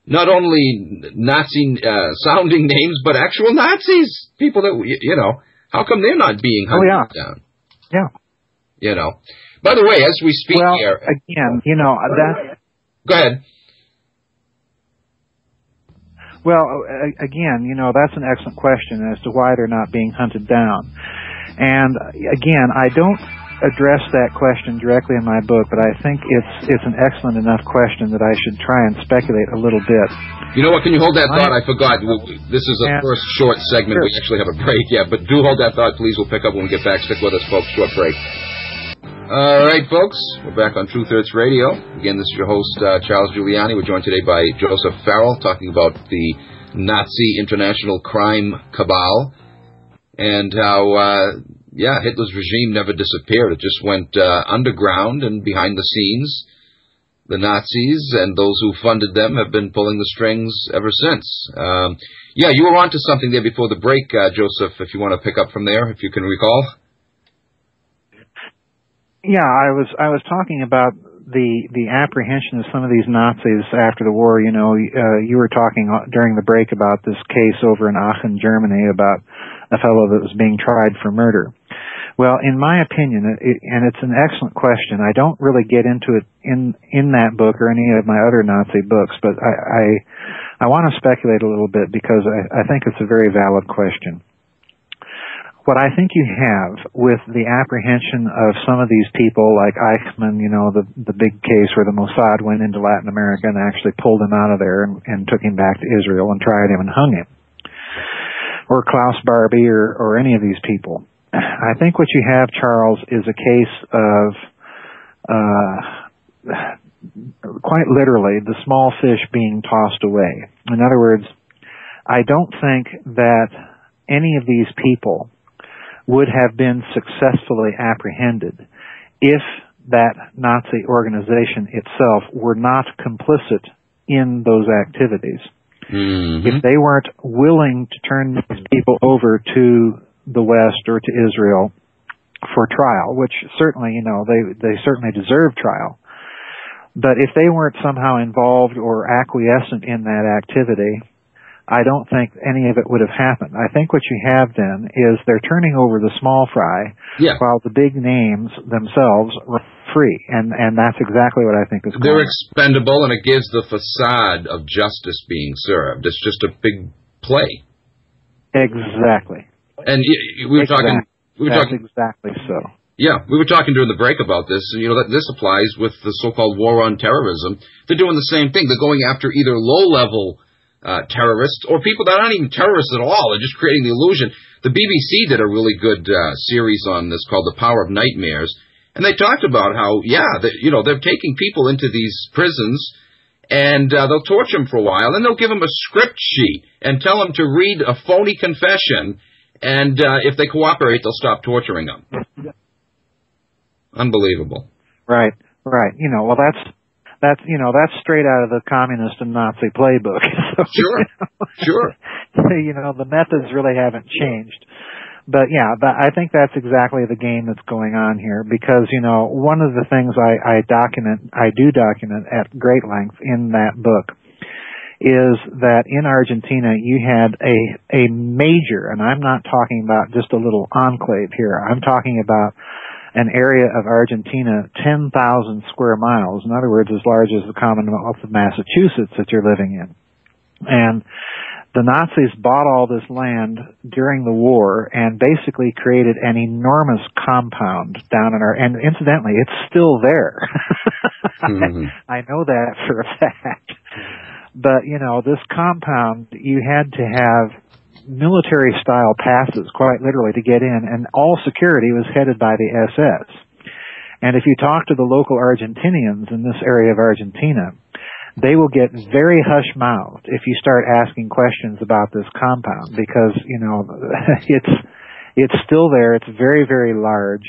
not only Nazi-sounding names, but actual Nazis. People that, you know, how come they're not being hunted down? Yeah. You know. By the way, as we speak here... again, you know, that... Go ahead. Well, again, you know, that's an excellent question as to why they're not being hunted down. And again, I don't address that question directly in my book, but I think it's an excellent enough question that I should try and speculate a little bit. You know what? Can you hold that thought? I forgot. This is a first short segment. Sure. We actually have a break. Yeah, but do hold that thought, please. We'll pick up when we get back. Stick with us, folks. Short break. All right, folks. We're back on Truth Hurts Radio. Again, this is your host, Charles Giuliani. We're joined today by Joseph Farrell, talking about the Nazi international crime cabal and how, Hitler's regime never disappeared. It just went underground and behind the scenes. The Nazis and those who funded them have been pulling the strings ever since. You were on to something there before the break, Joseph, if you want to pick up from there, if you can recall. Yeah, I was talking about the apprehension of some of these Nazis after the war. You know, you were talking during the break about this case over in Aachen, Germany, about a fellow that was being tried for murder. Well, in my opinion, and it's an excellent question, I don't really get into it in that book or any of my other Nazi books, but I want to speculate a little bit because I think it's a very valid question. What I think you have with the apprehension of some of these people like Eichmann, you know, the big case where the Mossad went into Latin America and actually pulled him out of there and took him back to Israel and tried him and hung him, or Klaus Barbie or any of these people. I think what you have, Charles, is a case of quite literally the small fish being tossed away. In other words, I don't think that any of these people would have been successfully apprehended if that Nazi organization itself were not complicit in those activities. Mm-hmm. If they weren't willing to turn these people over to the West or to Israel for trial, which certainly, you know, they certainly deserve trial. But if they weren't somehow involved or acquiescent in that activity, I don't think any of it would have happened. I think what you have then is they're turning over the small fry while the big names themselves are free. And that's exactly what I think is going on. They're expendable, and it gives the facade of justice being served. It's just a big play. Exactly. And we were talking... That's exactly so. Yeah, we were talking during the break about this. You know, that this applies with the so-called war on terrorism. They're doing the same thing. They're going after either low-level terrorists or people that aren't even terrorists at all. They're just creating the illusion. The BBC did a really good series on this called The Power of Nightmares, and they talked about how, they're taking people into these prisons, and they'll torture them for a while, and they'll give them a script sheet and tell them to read a phony confession, and if they cooperate, they'll stop torturing them. Unbelievable. Right. You know, well, that's straight out of the communist and Nazi playbook. So, Sure. You know, the methods really haven't changed. But I think that's exactly the game that's going on here, because, you know, one of the things I do document at great length in that book is that in Argentina you had a major, and I'm not talking about just a little enclave here, I'm talking about an area of Argentina 10,000 square miles, in other words, as large as the Commonwealth of Massachusetts that you're living in. And the Nazis bought all this land during the war and basically created an enormous compound down in and incidentally, it's still there. Mm-hmm. I know that for a fact. But, you know, this compound, you had to have military-style passes, quite literally, to get in, and all security was headed by the SS. And if you talk to the local Argentinians in this area of Argentina, they will get very hush-mouthed if you start asking questions about this compound, because, you know, it's still there. It's very, very large.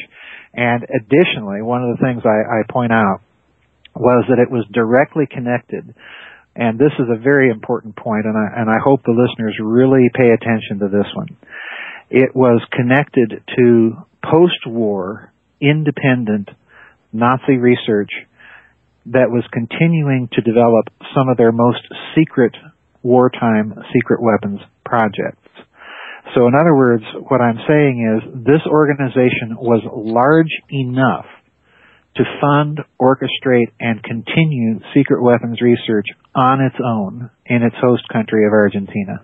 And additionally, one of the things I point out was that it was directly connected, and this is a very important point, and I hope the listeners really pay attention to this one. It was connected to post-war, independent Nazi research that was continuing to develop some of their most secret wartime secret weapons projects. So in other words, what I'm saying is this organization was large enough to fund, orchestrate, and continue secret weapons research on its own in its host country of Argentina.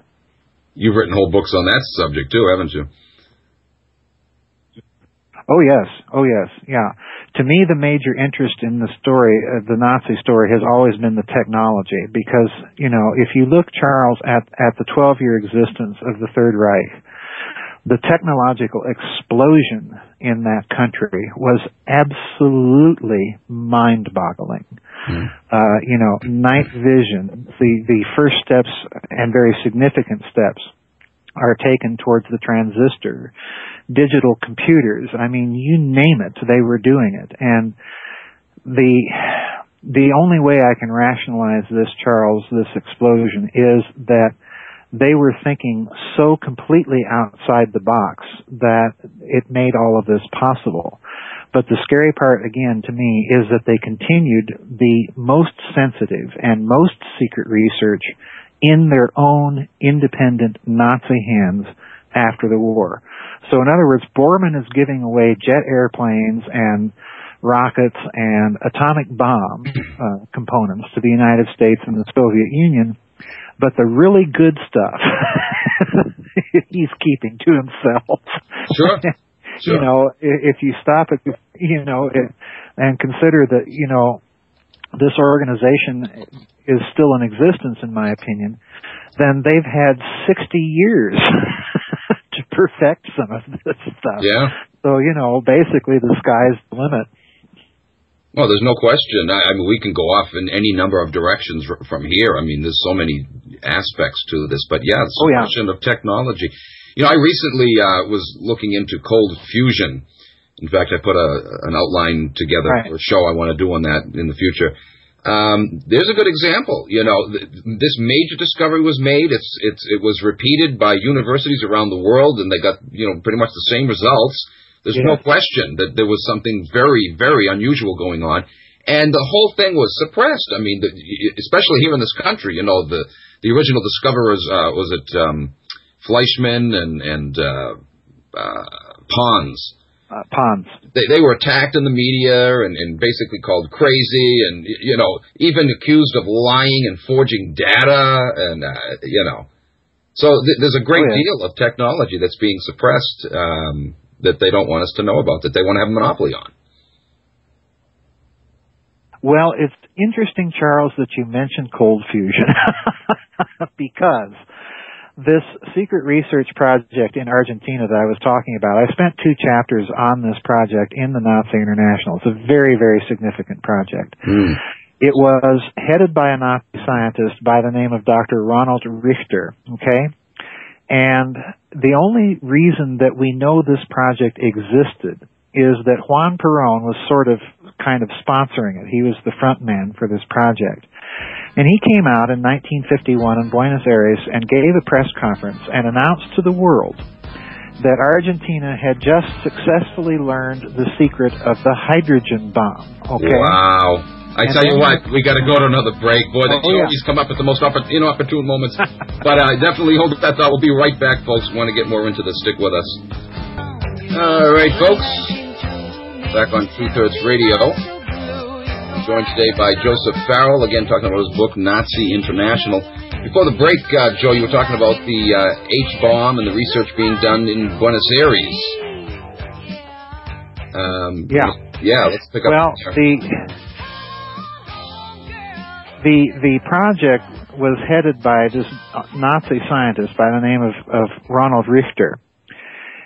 You've written whole books on that subject too, haven't you? Oh yes, yeah. To me, the major interest in the story, the Nazi story, has always been the technology, because, you know, if you look, Charles, at the 12-year existence of the Third Reich, the technological explosion in that country was absolutely mind-boggling. You know, night vision, the first steps and very significant steps are taken towards the transistor, digital computers. I mean, you name it, they were doing it. And the only way I can rationalize this, Charles, this explosion, is that they were thinking so completely outside the box that it made all of this possible. But the scary part, again, to me, is that they continued the most sensitive and most secret research in their own independent Nazi hands after the war. So in other words, Bormann is giving away jet airplanes and rockets and atomic bomb components to the United States and the Soviet Union, but the really good stuff he's keeping to himself. Sure. Sure. You know, if you stop it, you know, and consider that, you know, this organization is still in existence, in my opinion, then they've had 60 years to perfect some of this stuff. Yeah. So, you know, basically the sky's the limit. Well, there's no question. I mean, we can go off in any number of directions from here. I mean, there's so many aspects to this. But, yeah, it's a question of technology. You know, I recently was looking into cold fusion. In fact, I put an outline together for a show I want to do on that in the future. There's a good example. You know, this major discovery was made. It was repeated by universities around the world, and they got, you know, pretty much the same results. There's no question that there was something very, very unusual going on. And the whole thing was suppressed. I mean, especially here in this country, you know, the original discoverers, was it Fleischmann and Pons? Pons. They were attacked in the media and basically called crazy and, you know, even accused of lying and forging data and, you know. So there's a great deal of technology that's being suppressed that they don't want us to know about, that they want to have a monopoly on. Well, it's interesting, Charles, that you mentioned cold fusion because this secret research project in Argentina that I was talking about, I spent 2 chapters on this project in the Nazi International. It's a very, very significant project. It was headed by a Nazi scientist by the name of Dr. Ronald Richter, okay? And the only reason that we know this project existed is that Juan Perón was sort of kind of sponsoring it. He was the front man for this project. And he came out in 1951 in Buenos Aires and gave a press conference and announced to the world that Argentina had just successfully learned the secret of the hydrogen bomb. Okay? Wow. I tell you what, we got to go to another break. Boy, you always come up at the most inopportune moments. But I definitely hold that thought. We'll be right back, folks. Want to get more into this? Stick with us. All right, folks. Back on Truth Hurts Radio. I'm joined today by Joseph Farrell, again talking about his book, Nazi International. Before the break, Joe, you were talking about the H-bomb and the research being done in Buenos Aires. Yeah, let's pick up there. The project was headed by this Nazi scientist by the name of Ronald Richter.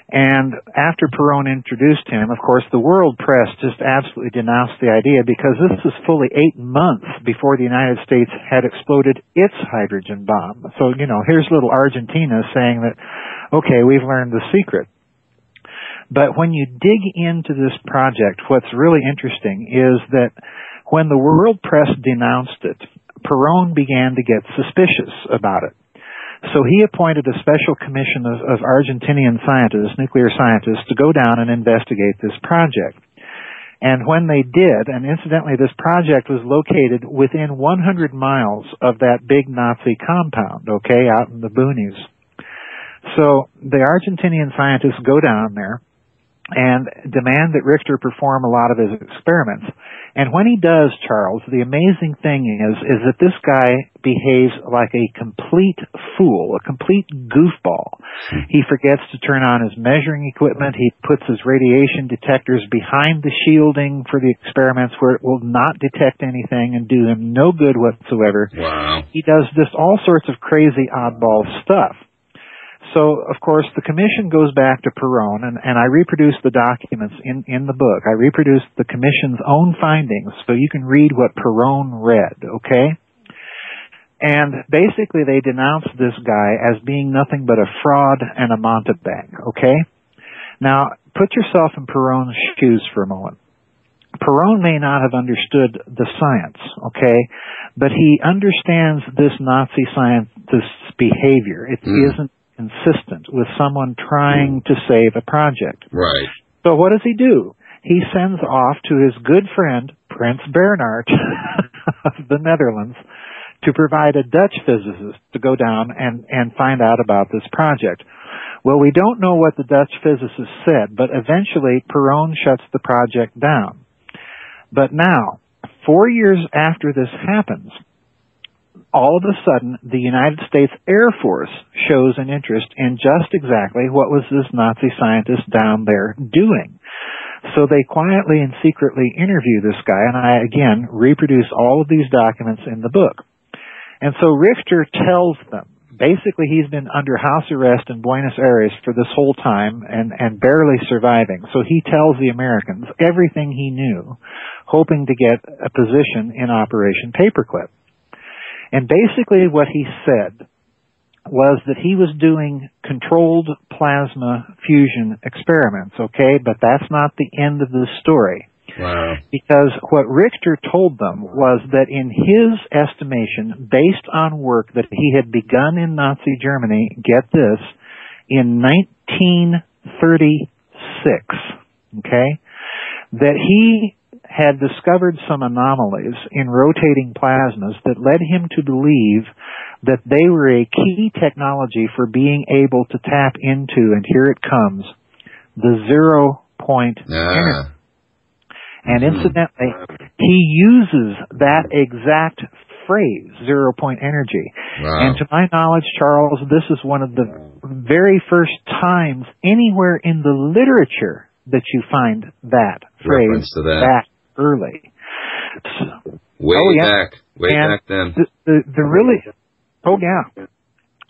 And after Perón introduced him, of course, the world press just absolutely denounced the idea, because this was fully 8 months before the United States had exploded its hydrogen bomb. So, here's little Argentina saying that, okay, we've learned the secret. But when you dig into this project, what's really interesting is that when the world press denounced it, Perón began to get suspicious about it. So he appointed a special commission of Argentinian scientists, nuclear scientists, to go down and investigate this project. And when they did, and incidentally this project was located within 100 miles of that big Nazi compound, okay, out in the boonies. So the Argentinian scientists go down there and demand that Richter perform a lot of his experiments. And when he does, Charles, the amazing thing is that this guy behaves like a complete fool, a complete goofball. He forgets to turn on his measuring equipment. He puts his radiation detectors behind the shielding for the experiments where it will not detect anything and do him no good whatsoever. Wow. He does just all sorts of crazy oddball stuff. So, of course, the commission goes back to Perón, and I reproduced the documents in the book. I reproduced the commission's own findings so you can read what Perón read, okay? And basically they denounced this guy as being nothing but a fraud and a mountebank, okay? Now, put yourself in Perón's shoes for a moment. Perón may not have understood the science, okay, but he understands this Nazi scientist's behavior. It isn't consistent with someone trying to save a project. Right. So what does he do? He sends off to his good friend, Prince Bernhard of the Netherlands, to provide a Dutch physicist to go down and find out about this project. Well, we don't know what the Dutch physicist said, but eventually Perón shuts the project down. But now, 4 years after this happens, all of a sudden, the United States Air Force shows an interest in just exactly what was this Nazi scientist down there doing. So they quietly and secretly interview this guy, and I, again, reproduce all of these documents in the book. And so Richter tells them, basically he's been under house arrest in Buenos Aires for this whole time and barely surviving. So he tells the Americans everything he knew, hoping to get a position in Operation Paperclip. And basically what he said was that he was doing controlled plasma fusion experiments, okay? But that's not the end of the story. Wow. Because what Richter told them was that in his estimation, based on work that he had begun in Nazi Germany, get this, in 1936, okay, that he had discovered some anomalies in rotating plasmas that led him to believe that they were a key technology for being able to tap into, and here it comes, the 0-point energy. And incidentally, he uses that exact phrase, 0-point energy. Wow. And to my knowledge, Charles, this is one of the very first times anywhere in the literature that you find that phrase that early. So, way back then. The really,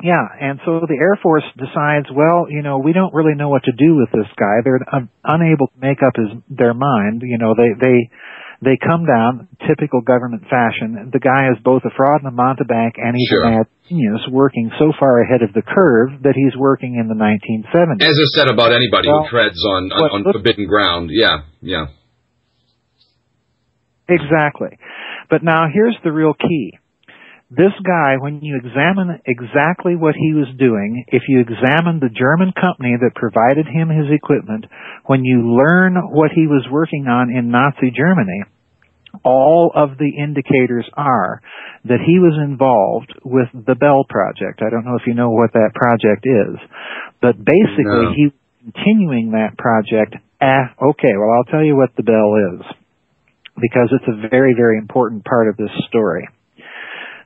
yeah, and so the Air Force decides, well, we don't really know what to do with this guy. They're unable to make up their mind. They come down, typical government fashion. The guy is both a fraud and a mountebank, and he's a mad genius, working so far ahead of the curve that he's working in the 1970s. As I said about anybody who treads on forbidden ground, yeah. Exactly. But now here's the real key. This guy, when you examine exactly what he was doing, if you examine the German company that provided him his equipment, when you learn what he was working on in Nazi Germany, all of the indicators are that he was involved with the Bell Project. I don't know if you know what that project is, but basically he was continuing that project. Okay, well, I'll tell you what the Bell is, because it's a very, very important part of this story.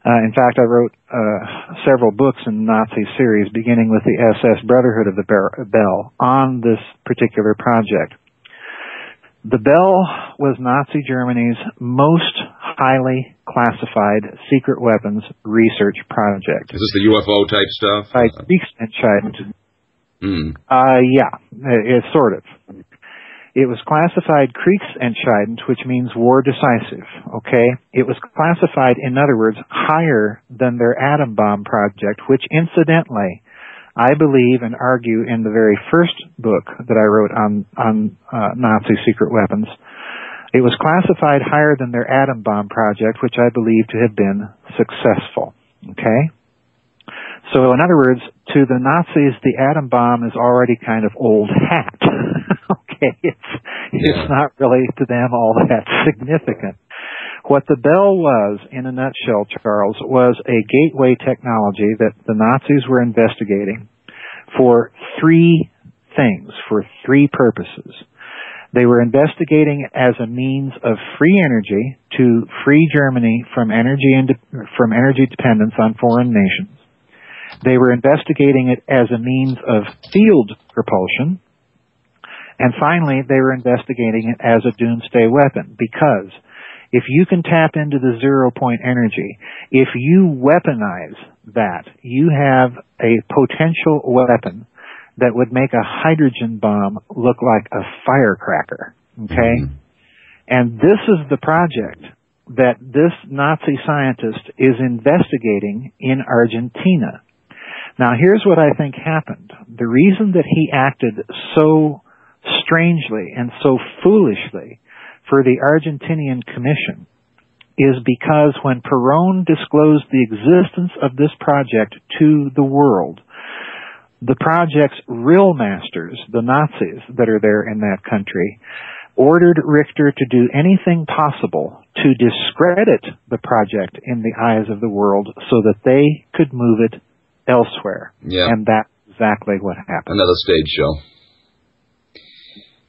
In fact, I wrote several books in the Nazi series, beginning with the SS Brotherhood of the Bell, on this particular project. The Bell was Nazi Germany's most highly classified secret weapons research project. Is this the UFO type stuff? By Kriegsentscheidend. Yeah, it's sort of. It was classified Kriegsentscheidend, which means war decisive, okay? It was classified, in other words, higher than their atom bomb project, which incidentally, I believe and argue in the very first book that I wrote on Nazi secret weapons. It was classified higher than their atom bomb project, which I believe to have been successful, okay? So in other words, to the Nazis, the atom bomb is already kind of old hat. Okay, it's not really to them all that significant. What the Bell was, in a nutshell, Charles, was a gateway technology that the Nazis were investigating for three things, for three purposes. They were investigating it as a means of free energy to free Germany from energy dependence on foreign nations. They were investigating it as a means of field propulsion. And finally, they were investigating it as a doomsday weapon, because if you can tap into the 0-point energy, if you weaponize that, you have a potential weapon that would make a hydrogen bomb look like a firecracker, okay? And this is the project that this Nazi scientist is investigating in Argentina. Now, here's what I think happened. The reason that he acted so strangely and so foolishly for the Argentinian Commission is because when Perón disclosed the existence of this project to the world, the project's real masters, the Nazis that are there in that country, ordered Richter to do anything possible to discredit the project in the eyes of the world so that they could move it elsewhere. Yeah. And that's exactly what happened. Another stage show.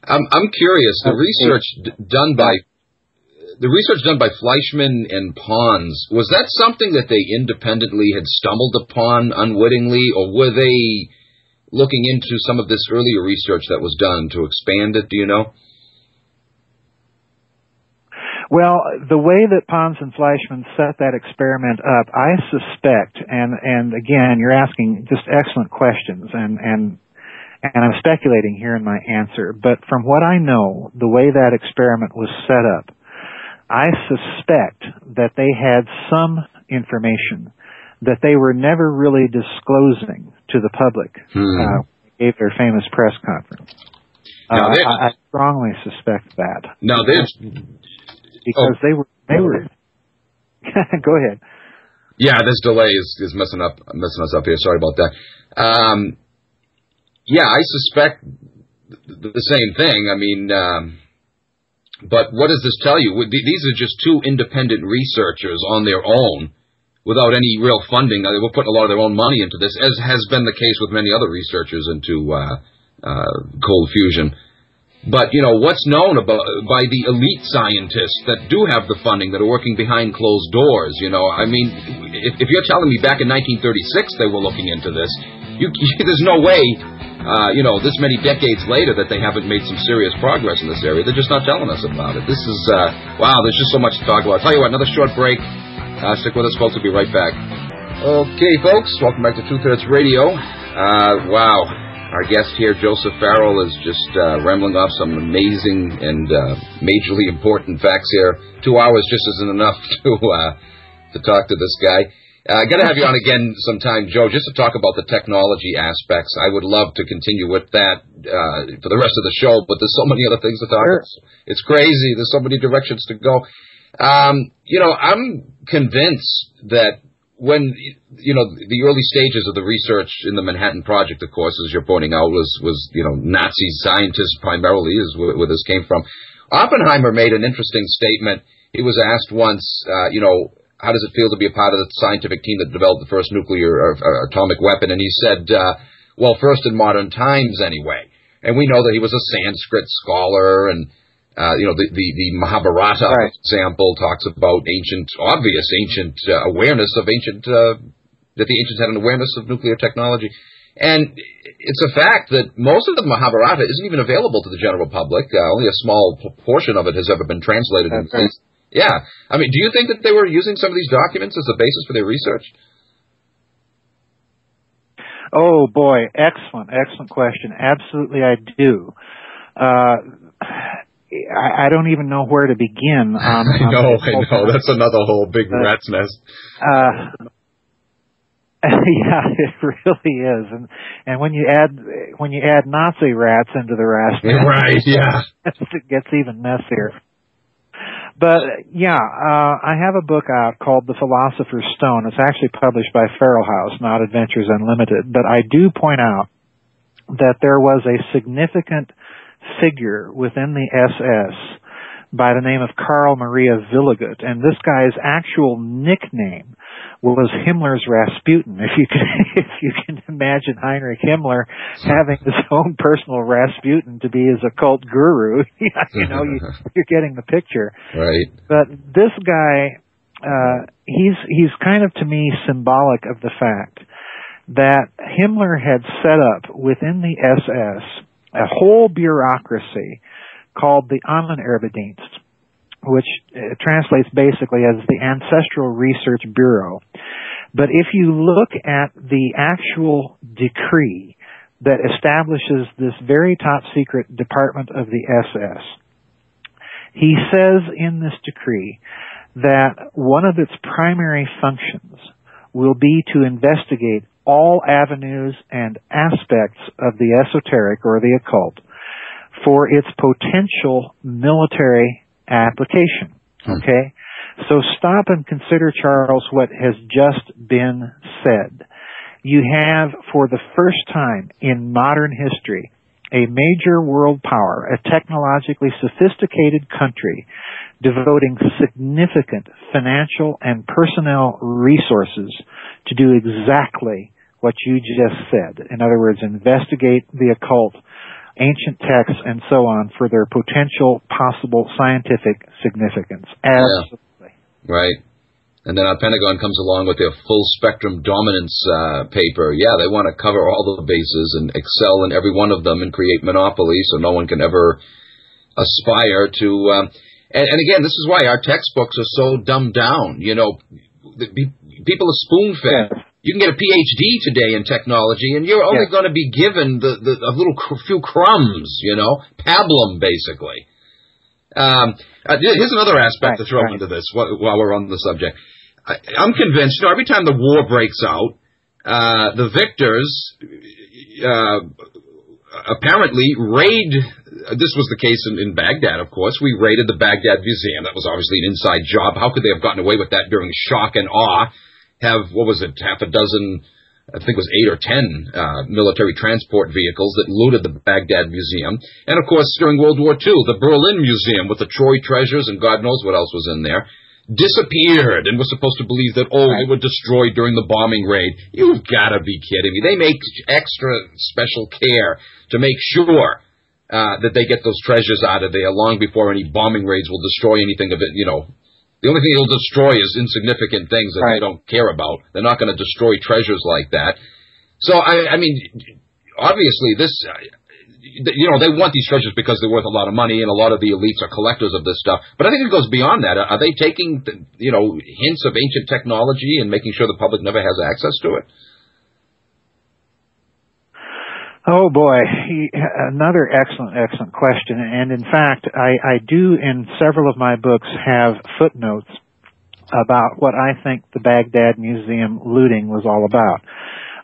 I'm curious. The research done by Fleischmann and Pons, was that something that they independently had stumbled upon unwittingly, or were they looking into some of this earlier research that was done to expand it? Do you know? Well, the way that Pons and Fleischmann set that experiment up, I suspect, and again, you're asking just excellent questions, and I'm speculating here in my answer, but from what I know, the way that experiment was set up, I suspect that they had some information that they were never really disclosing to the public. Gave their famous press conference. I strongly suspect that. Now, because they were. Go ahead. Yeah, this delay is messing us up here. Sorry about that. Yeah, I suspect the same thing. I mean, but what does this tell you? These are just two independent researchers on their own, without any real funding. They were putting a lot of their own money into this, as has been the case with many other researchers into cold fusion. But, you know, what's known by the elite scientists that do have the funding, that are working behind closed doors, you know? I mean, if you're telling me back in 1936 they were looking into this, there's no way, you know, this many decades later that they haven't made some serious progress in this area. They're just not telling us about it. This is, wow, there's just so much to talk about. I'll tell you what, another short break. Stick with us, folks. We'll be right back. Okay, folks, welcome back to Two-Thirds Radio. Wow. Our guest here, Joseph Farrell, is just rambling off some amazing and majorly important facts here. 2 hours just isn't enough to talk to this guy. Got to have you on again sometime, Joe, just to talk about the technology aspects. I would love to continue with that for the rest of the show, but there's so many other things to talk about. It's crazy. There's so many directions to go. You know, I'm convinced that when, you know, the early stages of the research in the Manhattan Project, of course, as you're pointing out, was you know, Nazi scientists primarily is where this came from. Oppenheimer made an interesting statement. He was asked once, you know, how does it feel to be a part of the scientific team that developed the first nuclear or atomic weapon? And he said, well, first in modern times anyway. And we know that he was a Sanskrit scholar, and you know, the Mahabharata, right, for example, talks about ancient awareness of that the ancients had an awareness of nuclear technology. And it's a fact that most of the Mahabharata isn't even available to the general public. Only a small portion of it has ever been translated Yeah. I mean, do you think that they were using some of these documents as the basis for their research? Oh, boy. Excellent question. Absolutely, I do. I don't even know where to begin. I know. That's another whole big rat's nest. Yeah, it really is. And when you add Nazi rats into the rat's nest, right? Yeah, it gets even messier. But yeah, I have a book out called The Philosopher's Stone. It's actually published by Farrell House, not Adventures Unlimited. But I do point out that there was a significant figure within the SS by the name of Karl Maria Willigut, and this guy's actual nickname was Himmler's Rasputin. If you can imagine Heinrich Himmler having his own personal Rasputin to be his occult guru, you're getting the picture. Right. But this guy, he's kind of, to me, symbolic of the fact that Himmler had set up within the SS a whole bureaucracy called the Ahnenerbendienst, which translates basically as the Ancestral Research Bureau. But if you look at the actual decree that establishes this very top secret department of the SS, he says in this decree that one of its primary functions will be to investigate all avenues and aspects of the esoteric or the occult for its potential military application. Okay? So stop and consider, Charles, what has just been said. You have, for the first time in modern history, a major world power, a technologically sophisticated country, devoting significant financial and personnel resources to do exactly what you just said. In other words, investigate the occult, ancient texts, and so on for their potential possible scientific significance. Absolutely. Yeah. Right. And then our Pentagon comes along with their full spectrum dominance paper. Yeah, they want to cover all the bases and excel in every one of them and create monopoly so no one can ever aspire to... And again, this is why our textbooks are so dumbed down. People are spoon-fed. Yeah. You can get a PhD today in technology, and you're only going to be given a few crumbs, pablum, basically. Here's another aspect to throw into this while we're on the subject. I'm convinced, every time the war breaks out, the victors apparently raid. This was the case in Baghdad, of course. We raided the Baghdad Museum. That was obviously an inside job. How could they have gotten away with that during shock and awe? Have, half a dozen, I think it was 8 or 10 military transport vehicles that looted the Baghdad Museum. And, of course, during World War II, the Berlin Museum with the Troy treasures and God knows what else was in there disappeared and was supposed to believe that, they were destroyed during the bombing raid. You've got to be kidding me. They make extra special care to make sure that they get those treasures out of there long before any bombing raids will destroy anything of it, The only thing they'll destroy is insignificant things that they don't care about. They're not going to destroy treasures like that. So, I mean, obviously this, they want these treasures because they're worth a lot of money, and a lot of the elites are collectors of this stuff. But I think it goes beyond that. Are they taking, hints of ancient technology and making sure the public never has access to it? Oh, boy. Another excellent question. And, in fact, I do, in several of my books, have footnotes about what I think the Baghdad Museum looting was all about.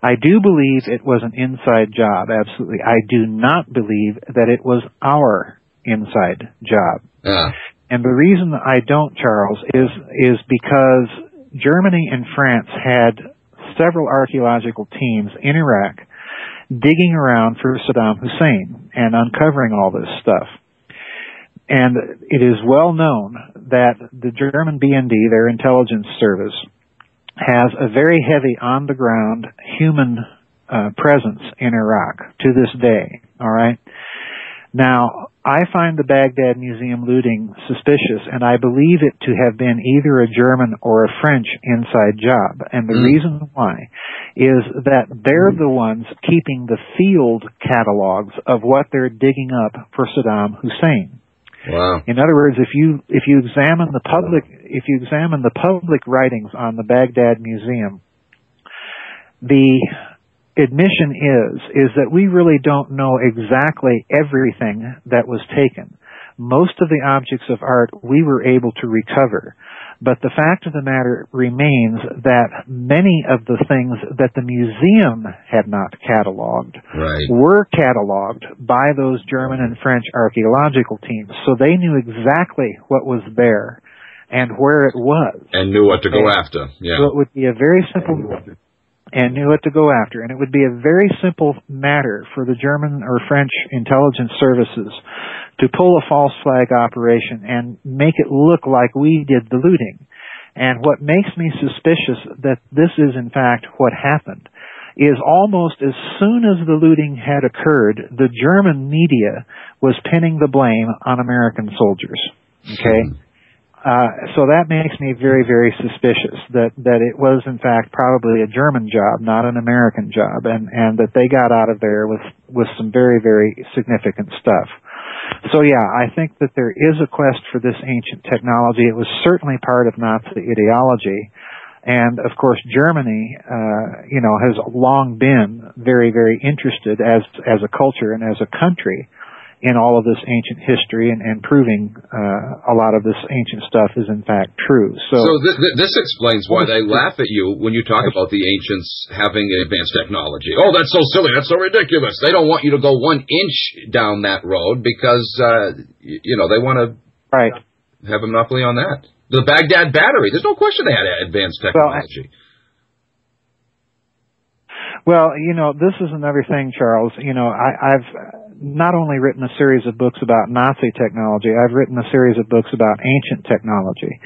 I do believe it was an inside job, absolutely. I do not believe that it was our inside job. Yeah. And the reason I don't, Charles, is because Germany and France had several archaeological teams in Iraq digging around for Saddam Hussein and uncovering all this stuff. And it is well known that the German BND, their intelligence service, has a very heavy on-the-ground human presence in Iraq to this day, all right? Now, I find the Baghdad Museum looting suspicious, and I believe it to have been either a German or a French inside job. And the reason why is that they're the ones keeping the field catalogs of what they're digging up for Saddam Hussein. Wow. In other words, if you examine the public writings on the Baghdad Museum, the admission is that we really don't know exactly everything that was taken. Most of the objects of art we were able to recover. But the fact of the matter remains that many of the things that the museum had not cataloged were cataloged by those German and French archaeological teams. So they knew exactly what was there and where it was. And knew what to go after. Yeah. So it would be a very simple... and knew what to go after. And it would be a very simple matter for the German or French intelligence services to pull a false flag operation and make it look like we did the looting. And what makes me suspicious that this is in fact what happened is almost as soon as the looting had occurred, the German media was pinning the blame on American soldiers. Okay? So that makes me very, very suspicious that it was in fact probably a German job, not an American job, and that they got out of there with some very, very significant stuff. So yeah, I think that there is a quest for this ancient technology. It was certainly part of Nazi ideology. And of course Germany, has long been very, very interested as a culture and as a country in all of this ancient history and proving a lot of this ancient stuff is in fact true. So this explains why they laugh at you when you talk about the ancients having advanced technology. Oh, that's so silly. That's so ridiculous. They don't want you to go 1 inch down that road because, they want to have a monopoly on that. The Baghdad battery, there's no question they had advanced technology. Well, this is another thing, Charles. I've not only written a series of books about Nazi technology, I've written a series of books about ancient technology.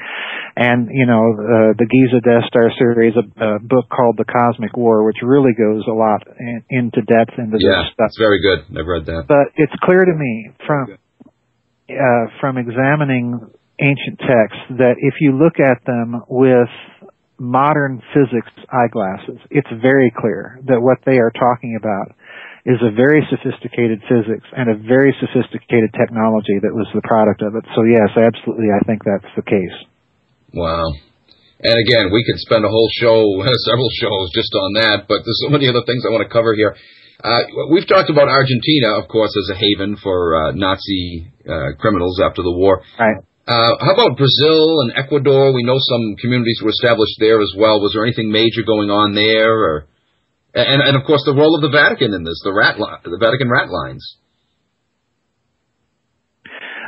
And, the Giza Death Star series, a book called The Cosmic War, which really goes a lot into depth into this stuff. Yeah, it's very good. I've read that. But it's clear to me from examining ancient texts that if you look at them with modern physics eyeglasses, it's very clear that what they are talking about is a very sophisticated physics and a very sophisticated technology that was the product of it. So yes, absolutely, I think that's the case. Wow. And again, we could spend a whole show, several shows just on that, but there's so many other things I want to cover here. We've talked about Argentina, of course, as a haven for Nazi criminals after the war. Right. How about Brazil and Ecuador? We know some communities were established there as well. Was there anything major going on there? And of course, the role of the Vatican in this, the Vatican rat lines.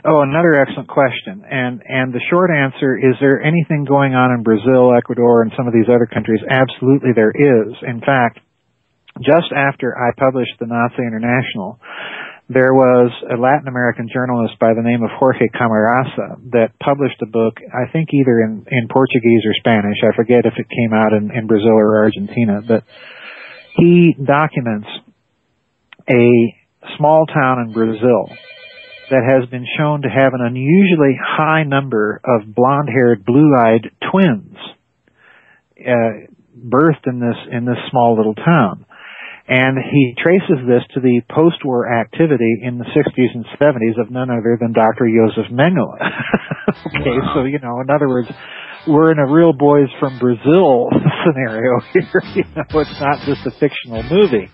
Oh, another excellent question. And the short answer, is there anything going on in Brazil, Ecuador, and some of these other countries? Absolutely there is. In fact, just after I published the Nazi International, there was a Latin American journalist by the name of Jorge Camarasa that published a book, I think either in Portuguese or Spanish. I forget if it came out in Brazil or Argentina, but he documents a small town in Brazil that has been shown to have an unusually high number of blonde-haired, blue-eyed twins birthed in this small little town. And he traces this to the post-war activity in the 60s and 70s of none other than Dr. Joseph Mengele. Okay, wow. So, in other words, we're in a real Boys from Brazil scenario here. It's not just a fictional movie.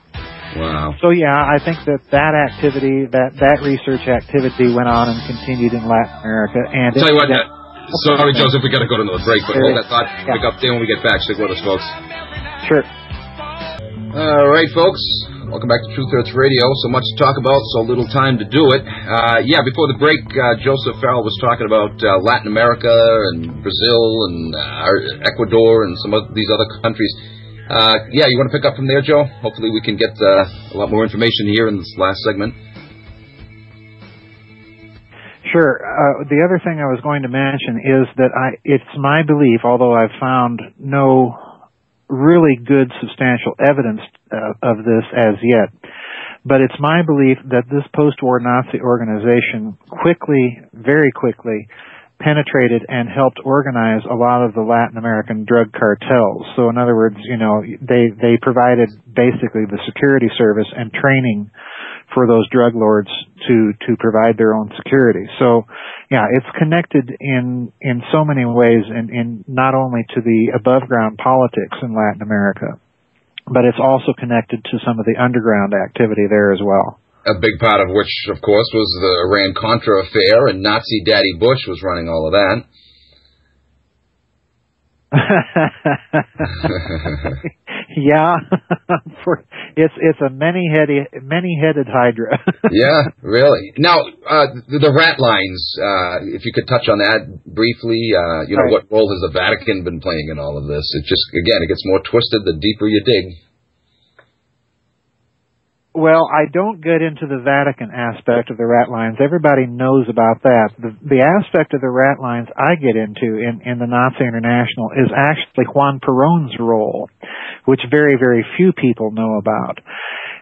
Wow. So, yeah, I think that activity, that research activity went on and continued in Latin America. And tell you what, sorry, Joseph, we got to go to another break, but hold that thought. Pick up there when we get back. Stick with us, folks. Sure. All right, folks. Welcome back to Truth Hurts Radio. So much to talk about, so little time to do it. Before the break, Joseph Farrell was talking about Latin America and Brazil and Ecuador and some of these other countries. You want to pick up from there, Joe? Hopefully we can get a lot more information here in this last segment. Sure. The other thing I was going to mention is that it's my belief, although I've found no really good substantial evidence of this as yet, but it's my belief that this post-war Nazi organization very quickly penetrated and helped organize a lot of the Latin American drug cartels. So in other words, they provided basically the security service and training for those drug lords to provide their own security. So, yeah, it's connected in so many ways, in not only to the above ground politics in Latin America, but it's also connected to some of the underground activity there as well. A big part of which, of course, was the Iran-Contra affair, and Nazi Daddy Bush was running all of that. Yeah, it's a many-headed hydra. Yeah, really. Now, the rat lines, if you could touch on that briefly, you know, what role has the Vatican been playing in all of this? It just, again, it gets more twisted the deeper you dig. Well, I don't get into the Vatican aspect of the rat lines. Everybody knows about that. The aspect of the rat lines I get into in the Nazi International is actually Juan Perón's role, which very, very few people know about.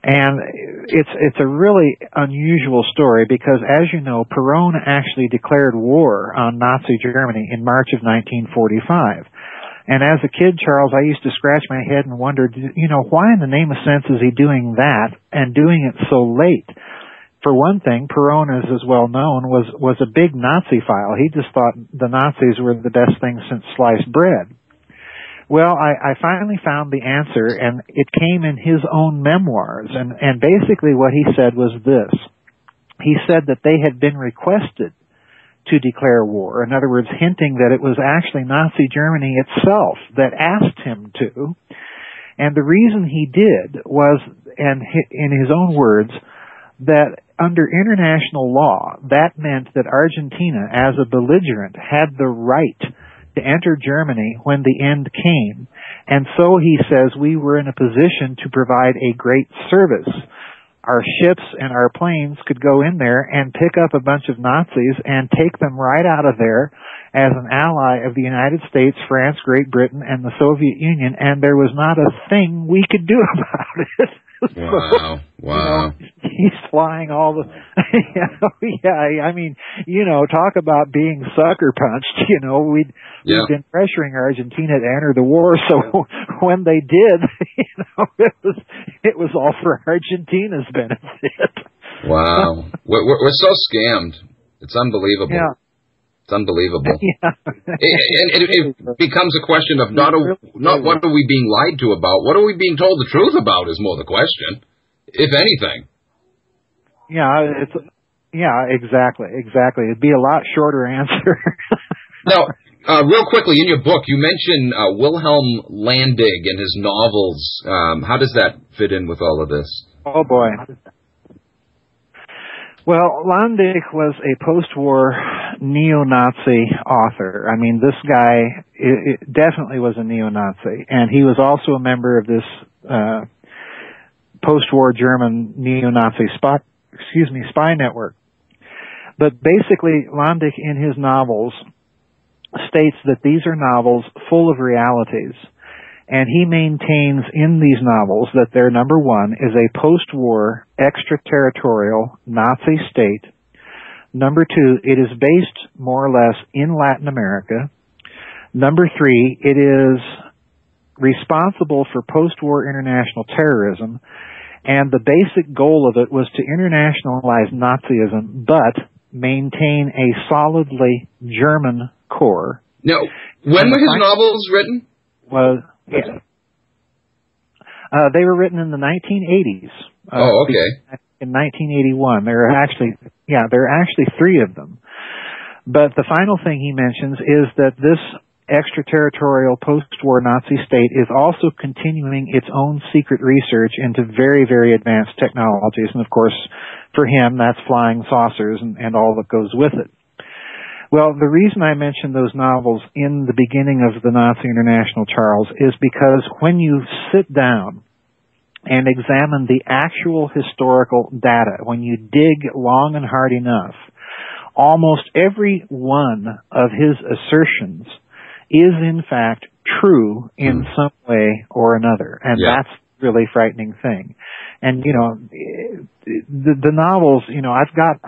And it's a really unusual story because, as you know, Perón actually declared war on Nazi Germany in March of 1945. And as a kid, Charles, I used to scratch my head and wondered, you know, why in the name of sense is he doing that and doing it so late? For one thing, Perón, as well known, was a big Nazi file. He just thought the Nazis were the best thing since sliced bread. Well, I finally found the answer, and it came in his own memoirs. And basically what he said was this. He said that they had been requested to declare war. In other words, hinting that it was actually Nazi Germany itself that asked him to. And the reason he did was, and in his own words, that under international law, that meant that Argentina, as a belligerent, had the right to enter Germany when the end came. And so, he says, we were in a position to provide a great service. Our ships and our planes could go in there and pick up a bunch of Nazis and take them right out of there as an ally of the United States, France, Great Britain, and the Soviet Union, and there was not a thing we could do about it. Wow, wow. You know, he's flying all the, yeah, I mean, you know, talk about being sucker punched, you know, we've been pressuring Argentina to enter the war, so when they did, you know, it was all for Argentina's benefit. Wow. We're so scammed. It's unbelievable. Yeah. It's unbelievable. Yeah. It becomes a question of not what are we being lied to about, what are we being told the truth about is more the question, if anything. Yeah, exactly. It'd be a lot shorter answer. Now, real quickly, in your book, you mention Wilhelm Landig and his novels. How does that fit in with all of this? Oh, boy. Well, Landig was a post-war neo-Nazi author. I mean, this guy definitely was a neo-Nazi, and he was also a member of this post-war German neo-Nazi spy network. But basically, Landig, in his novels, states that these are novels full of realities. And he maintains in these novels that their number one is a post-war extraterritorial Nazi state. Number two, it is based more or less in Latin America. Number three, it is responsible for post-war international terrorism. And the basic goal of it was to internationalize Nazism, but maintain a solidly German core. Now, when were his novels written? They were written in the 1980s. Oh, okay. In 1981. There are actually three of them. But the final thing he mentions is that this extraterritorial post-war Nazi state is also continuing its own secret research into very, very advanced technologies. And of course, for him, that's flying saucers and all that goes with it. Well, the reason I mentioned those novels in the beginning of the Nazi International, Charles, is because when you sit down and examine the actual historical data, when you dig long and hard enough, almost every one of his assertions is in fact true in some way or another. And that's a really frightening thing. And, you know, the novels, you know, I've got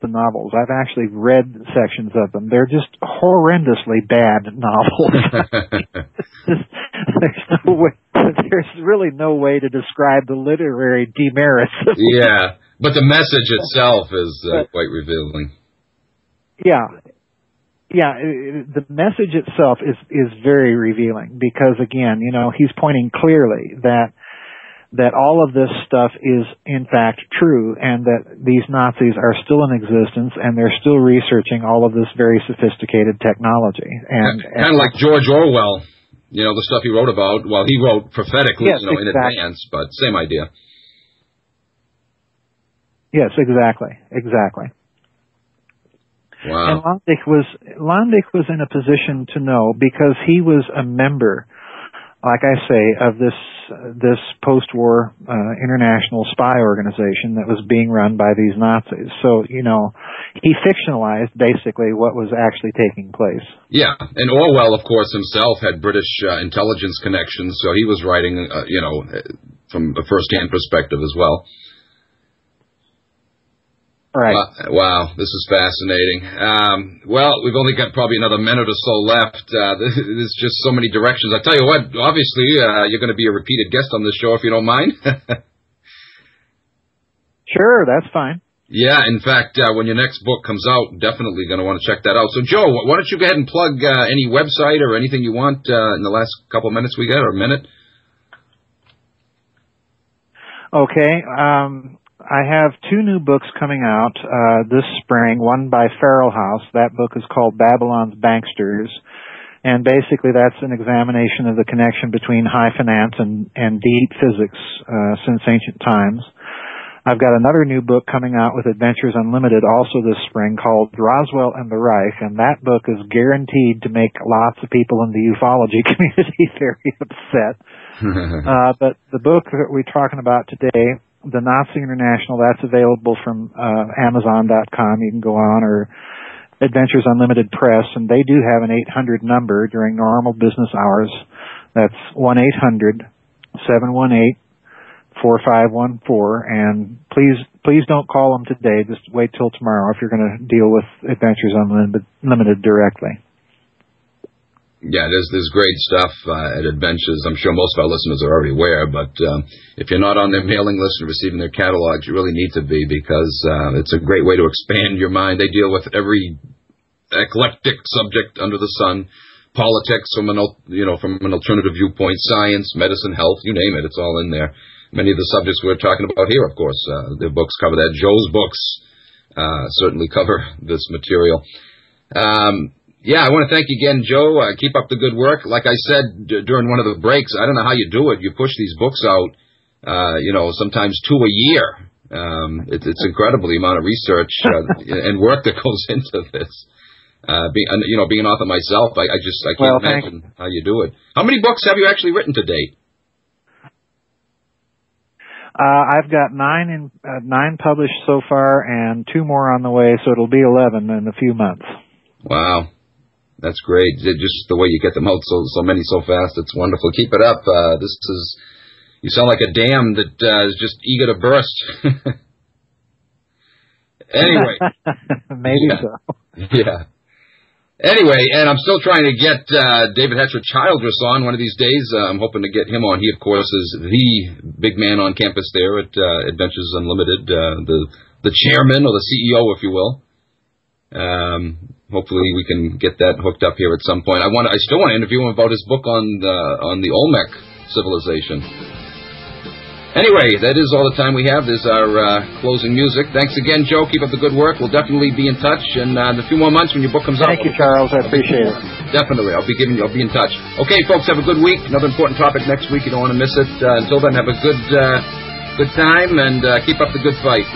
the novels. I've actually read sections of them. They're just horrendously bad novels. There's really no way to describe the literary demerits. Yeah. But the message itself is quite revealing. Yeah. The message itself is very revealing because, again, he's pointing clearly that all of this stuff is in fact true, and that these Nazis are still in existence, and they're still researching all of this very sophisticated technology. And kind of like George Orwell, the stuff he wrote about. Well, he wrote prophetically, yes, in advance, but same idea. Yes, exactly. Wow. And Landig was in a position to know, because he was a member, like I say, of this post-war international spy organization that was being run by these Nazis. So, he fictionalized basically what was actually taking place. Yeah, and Orwell, of course, himself had British intelligence connections, so he was writing, from a first-hand perspective as well. Right. Wow, this is fascinating. Well, we've only got probably another minute or so left. There's just so many directions. I tell you what, obviously, you're going to be a repeated guest on this show if you don't mind. Sure, that's fine. Yeah, in fact, when your next book comes out, definitely going to want to check that out. So, Joe, why don't you go ahead and plug any website or anything you want in the last couple of minutes we got, or a minute? Okay. I have 2 new books coming out this spring, one by Farrell. That book is called Babylon's Banksters, and basically that's an examination of the connection between high finance and deep physics since ancient times. I've got another new book coming out with Adventures Unlimited also this spring called Roswell and the Reich, and that book is guaranteed to make lots of people in the ufology community very upset. But the book that we're talking about today, The Nazi International, that's available from Amazon.com. You can go on, or Adventures Unlimited Press, and they do have an 800 number during normal business hours. That's 1-800-718-4514, and please don't call them today. Just wait till tomorrow if you're going to deal with Adventures Unlimited directly. Yeah, there's great stuff at Adventures. I'm sure most of our listeners are already aware, but if you're not on their mailing list and receiving their catalogs, you really need to be, because it's a great way to expand your mind. They deal with every eclectic subject under the sun: politics from an alternative viewpoint, science, medicine, health, you name it, it's all in there. Many of the subjects we're talking about here, of course, their books cover that. Joe's books certainly cover this material. Yeah, I want to thank you again, Joe. Keep up the good work. Like I said during one of the breaks, I don't know how you do it. You push these books out, sometimes 2 a year. It's incredible the amount of research and work that goes into this. Being an author myself, I can't imagine how you do it. How many books have you actually written to date? I've got 9 published so far, and 2 more on the way, so it'll be 11 in a few months. Wow. That's great. Just the way you get them out so many so fast, it's wonderful. Keep it up. You sound like a dam that is just eager to burst. Anyway. Maybe so. Yeah. Anyway, and I'm still trying to get David Hetcher Childress on one of these days. I'm hoping to get him on. He, of course, is the big man on campus there at Adventures Unlimited, the chairman or the CEO, if you will. Hopefully we can get that hooked up here at some point. I still want to interview him about his book on the Olmec civilization. Anyway, that is all the time we have. There's our closing music. Thanks again, Joe. Keep up the good work. We'll definitely be in touch, and in a few more months when your book comes out. Thank you, Charles. I appreciate it. Definitely. I'll be in touch. Okay, folks, have a good week. Another important topic next week. You don't want to miss it. Until then, have a good time, and keep up the good fight.